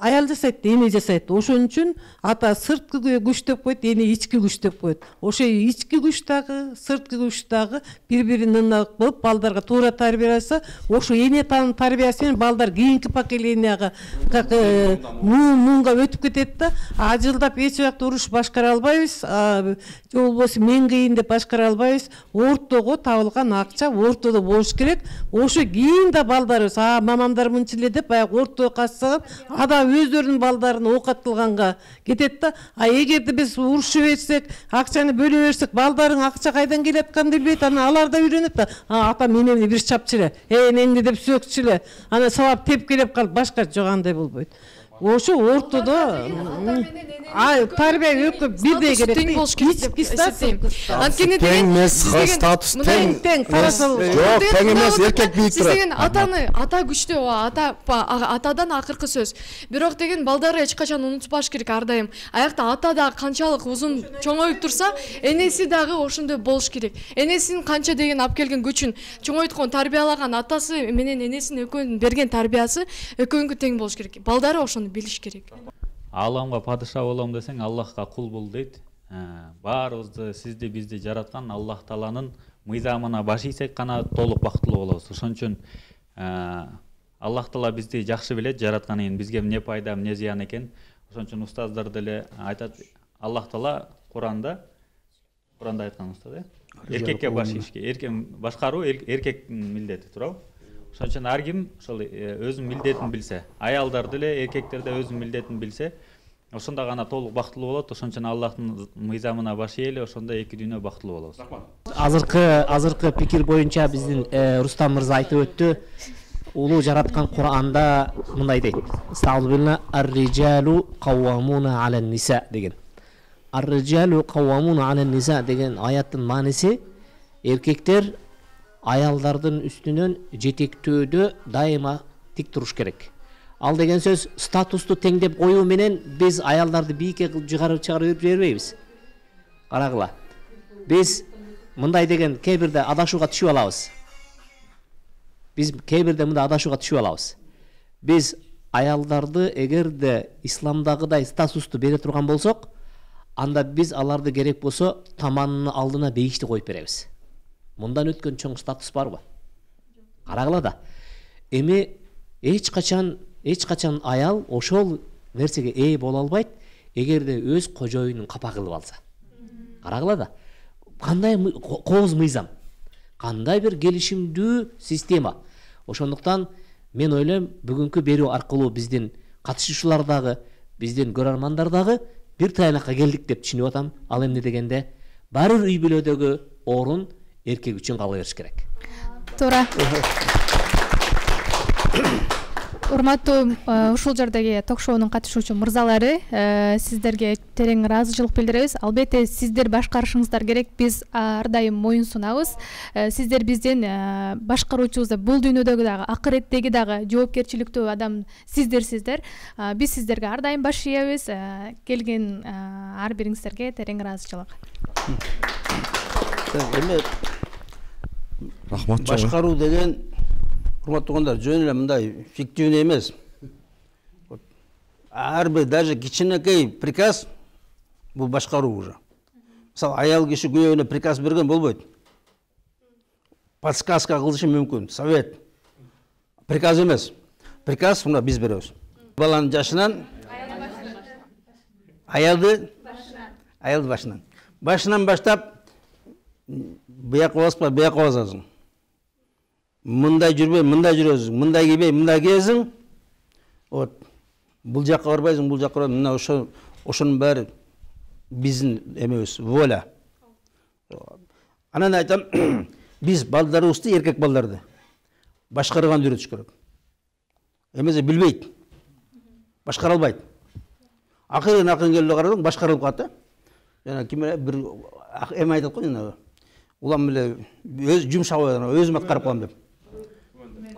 E: аял жасайт, эне жасайт. Ошон үчүн ата сырткы күч деп коет, эне ички күч деп коет. Ошо ички күч дагы, сырткы күч дагы бири-бирин ынак болуп, балдарга туура тарбияласа, ошо эне тарбиясы менен балдар кийинки поколенияга как муунга өтүп кетет да. Ажылдап эч убакта уруш башкара албайбыз, же болбосо мен кыйын деп башкара албайбыз. Ортого табылган акча ортодо болуш керек. Ошо кийин да балдарыбыз, мамамдар мынча эле деп баягы ортого катышса, ада өздөрүнүн балдарын оокаттылганга кетет да. А эгерде биз урушуп берсек, акчаны бөлө берсек, балдарың акча кайдан келип атканын билбейт, анан алар да үйрөнөт да. Ата мен эмне бир чапчылы, эмне деп сөкчүлө. Анан сабап теп келип калып башка жок андай болбойт. Ошо ортодо тарбия өкүп бирдей керек.
D: Тең болуш керек деп эсептейм. Анткени
G: тең эмес, статус тең. Жок, тең эмес, эркек бийик турат.
D: Сиз деген ата күчтүү, атадан акыркы сөз. Бирок деген балдары эч качан унутпаш керек ар дайым. Аякта ата да канчалык узун чоңоюп турса, энеси дагы ошондой болуш керек. Энесинин канча деген алып келген күчүн, чоңойткон, тарбиялаган атасы менен энесинин экөөнүн берген тарбиясы экөөнүкү тең болуш керек. Балдары ошону билиш керек.
I: Аламга падыша болом десең, Аллахка кул бол дейт. Баарыбызды, сизди, бизди жараткан Аллах Тааланын мыйзамына баш ийсек гана толук бактылуу болобуз. Ошон үчүн Аллах Таала бизди жакшы билет, жараткан экен, бизге эмне пайда, эмне зыян экен. Ошон үчүн устаздар деле айтат, Аллах Таала Куранда айткан устаз, эркекке баш ийишке, эркек башкаруу эркектин милдети, туурабы? Ошон үчүн ар ким ошол өзүнүн милдетин билсе, аялдар деле, эркектер да өзүнүн милдетин билсе, ошондо гана толук бактылуу болот. Ошон үчүн Аллахтын мыйзамына баш ийели, ошондо эки дүйнө бактылуу болобуз.
H: Азыркы пикир боюнча биздин Рустам мырза айтып өттү. Улуу жараткан Кур'анда мындай дейт. Стаулбилна ар-риджалу каввамуна алан ниса деген. Ар-риджалу каввамуна алан ниса деген аяттын мааниси эркектер аялдардын үстүнөн жетектөөдө дайыма тик туруш керек. Ал деген сөз статусту теңдеп коюу менен биз аялдарды бийикке чыгарып бербейбиз. Карагыла. Биз мындай деген кээ бирде адашууга түшүп алабыз. Биз аялдарды эгерде исламдагыдай статусту бере турган болсок, анда биз аларды керек болсо таманынын алдына бейишти коюп беребиз. Мындан өткөн чоң статус барбы? Карагыла да. Эми эч качан аял ошол нерсеге ээ боло албайт, эгерде өз кожоюнун капа кылып алса. Карагыла да. Кандай кооз мыйзам, кандай бир келишимдүү система. Ошондуктан мен ойлойм, бүгүнкү берүү аркылуу биздин катышуучулар дагы, биздин көрөрмандар дагы бир таянакка келдик деп түшүнүп атам. Ал эмне дегенде, баары бир үй бүлөдөгү орун эркек үчүн кала бериш керек.
K: Туура. Урматтуу ушул жердеги ток-шоунун катышуучу мырзалары, сиздерге терең ыраазычылык билдиребиз. Албетте сиздер башкарышыңыздар керек. Биз ар дайым моюн сунабыз. Сиздер биздин башкаруучубуз, бул дүйнөдөгү дагы, акыреттеги дагы жоопкерчиликтүү адам сиздер. Биз сиздерге ар дайым баш ийебиз. Келген ар бириңиздерге терең ыраазычылык.
B: Башкаруу деген, урматтуугандар, жөн эле мындай фиктивный эмес. Ар бир даже кичинекей приказ бул башкаруу уже. Мисалы, аял киши күйөөүнө приказ берген болбойт. Подсказка кылышы мүмкүн, совет. Приказ эмес. Приказ мына биз беребиз. Баланын жашынан аялды башынан. Башынан баштап буяка баспа, буяка басасың. Мындай жүрбөй, мындай жүрөсүң, мындай кийбей, мындай киесиң. Вот. Бул жакка барбайсың, бул жакка барбайсың. Мына ошонун баары биздин эмебиз, воля. Анан айтам, биз балдарыбызды, эркек балдарды башкарганды үйрөтүш керек. Эмесе билбейт. Башкара албайт. Акырын келип карасаң, башкарылып калат да. Жана ким бир эме айтат го, жана улам эле өз жумшап койгон, өзүм аткарып коем деп.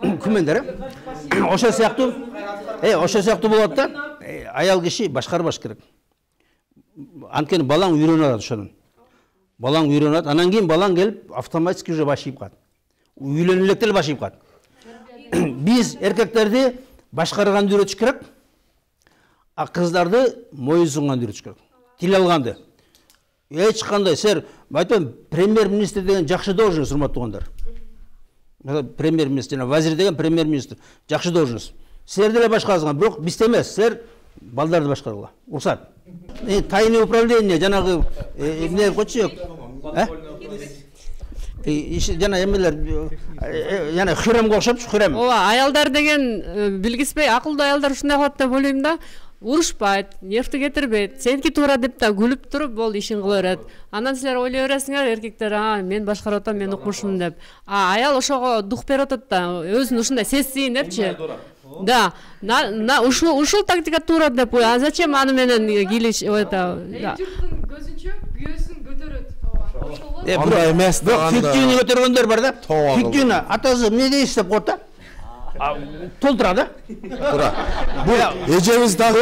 B: Күмөндөр, ошо сыяктуу болот да. Аял киши башкарбаш керек. Анткени балаң үйрөнүп алат ошонун. Балаң үйрөнүп алат, анан кийин балаң келип автоматически уже баш ийип калат. Үйлөнүп элек деле баш ийип калат. Биз эркектерди башкарганды үйрөтүш керек, а кыздарды моюнсунганды үйрөтүш керек. Тил алганды. Эч кандай сер, айтам, премьер-министр деген жакшы должность, урматтуугандар. Премьер-министр, вазир деген премьер-министр, жакшы должность. Сер деле башкарасыңар, бирок бизде эмес, сер балдарды башкаргыла. Уруксат. Тайный управление, жанагы эмне койчу? жана эмелер жана хиремге окшопчу, хирем.
M: Ооба, аялдар деген билгиспей акылдуу аялдар ушундай кылат деп ойлойм да. Урушпайт, нервти кетирбейт. Сеники туура деп да күлүп туруп бол ишин кыла берет. Андан силер ойлой бересиңер, эркектер, мен башкарып атам, мен укмушмун деп. Аял ошого дух берип атат да, өзүн ушундай сезсин депчи. Да, ушул тактика туура деп. А зачем аны менен килиш это?
D: Журттун көзүнчө күйөөсүн көтөрөт.
G: Андай эмес да.
B: Фиктивни көтөргөндөр бар да. Фиктивни атасы эмне дейсиз деп коет да. Толтура да.
G: Тура. Бул эжебиз дагы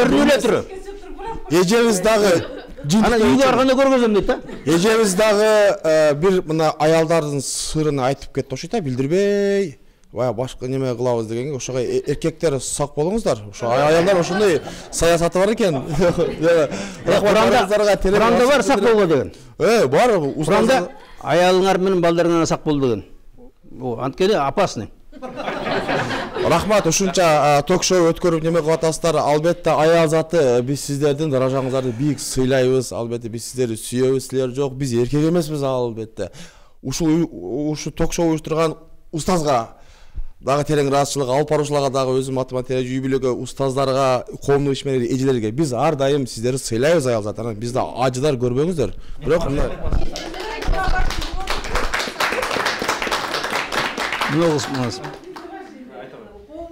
B: Ана үйгө барганда көргөзөм дейт да.
G: Эжебиз дагы бир мына аялдардын сырын айтып кетти ошойт да, билдирбей. Бая башка неме кылабыз дегенге ошого эркектер сак болуңуздар. Ошо аялдар ошондой саясаты бар экен.
B: Куранда бар сак болго деген.
G: Бар.
B: Куранда аялыңар менен балдарыңар сак бол деген. Анткени опасный.
G: Рахмат, ушунча ток-шоу өткөрүп неме кылып атасыздар. Албетте аял заты биз сиздердин даражаңыздарды бийик сыйлайбыз. Албетте биз сиздерди сүйөбүз, силер жок, биз эркек эмеспиз албетте. Ушу ток-шоу уюштурган устазга дагы терең ыраазычылык алып баруучуларга дагы өзүм атыма терең үй бүлөгө, устаздарга, коомдук ишмер эжелерге биз ар дайым сиздерди сыйлайбыз аял заты. Бизде ажыдар көрбөңүздөр. Бирок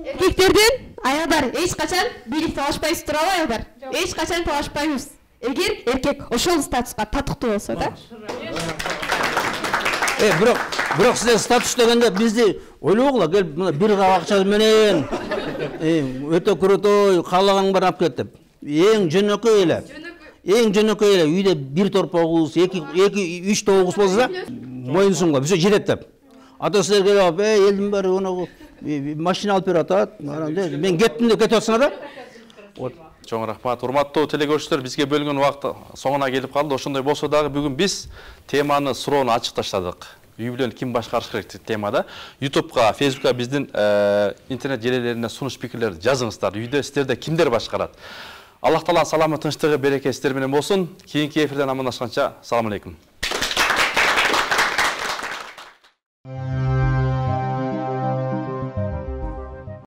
S: эркектерден аялдар эч качан бийликти алышпайсыз туурабы аялдар? Эч качан талашпайбыз. Эгер эркек ошол статуска татыктуу болсо да.
B: Бирок сиздер статус дегенде бизди ойлогула, кел мына бир кап акча менен өтө күрөтөй каалагаң бар алып кет деп. Эң жөнөкөй эле үйдө бир торпогубуз, 2-3 тогубуз болсо да моюнсуңга биз жетет деп. Ата силер келип, элдин баары оногу машина алып берип атат. Мен кеттим деп кетип атсыңар да.
A: Чоң рахмат. Урматтуу телекөрүүчүлөр, бизге бөлүнгөн убакыт соңуна келип калды. Ошондой болсо дагы бүгүн биз теманы, суроону ачык таштадык. Үй бүлөнү ким башкарыш керек темада. YouTube'га, Facebook'ка биздин интернет желелерине сунуш пикирлерди жазыңыздар. Үйдө сиздерде кимдер башкарат? Аллах таала саламы, тынчтыгы, береке сиздер менен болсун. Кийинки эфирден амандашканча, салам алейкум.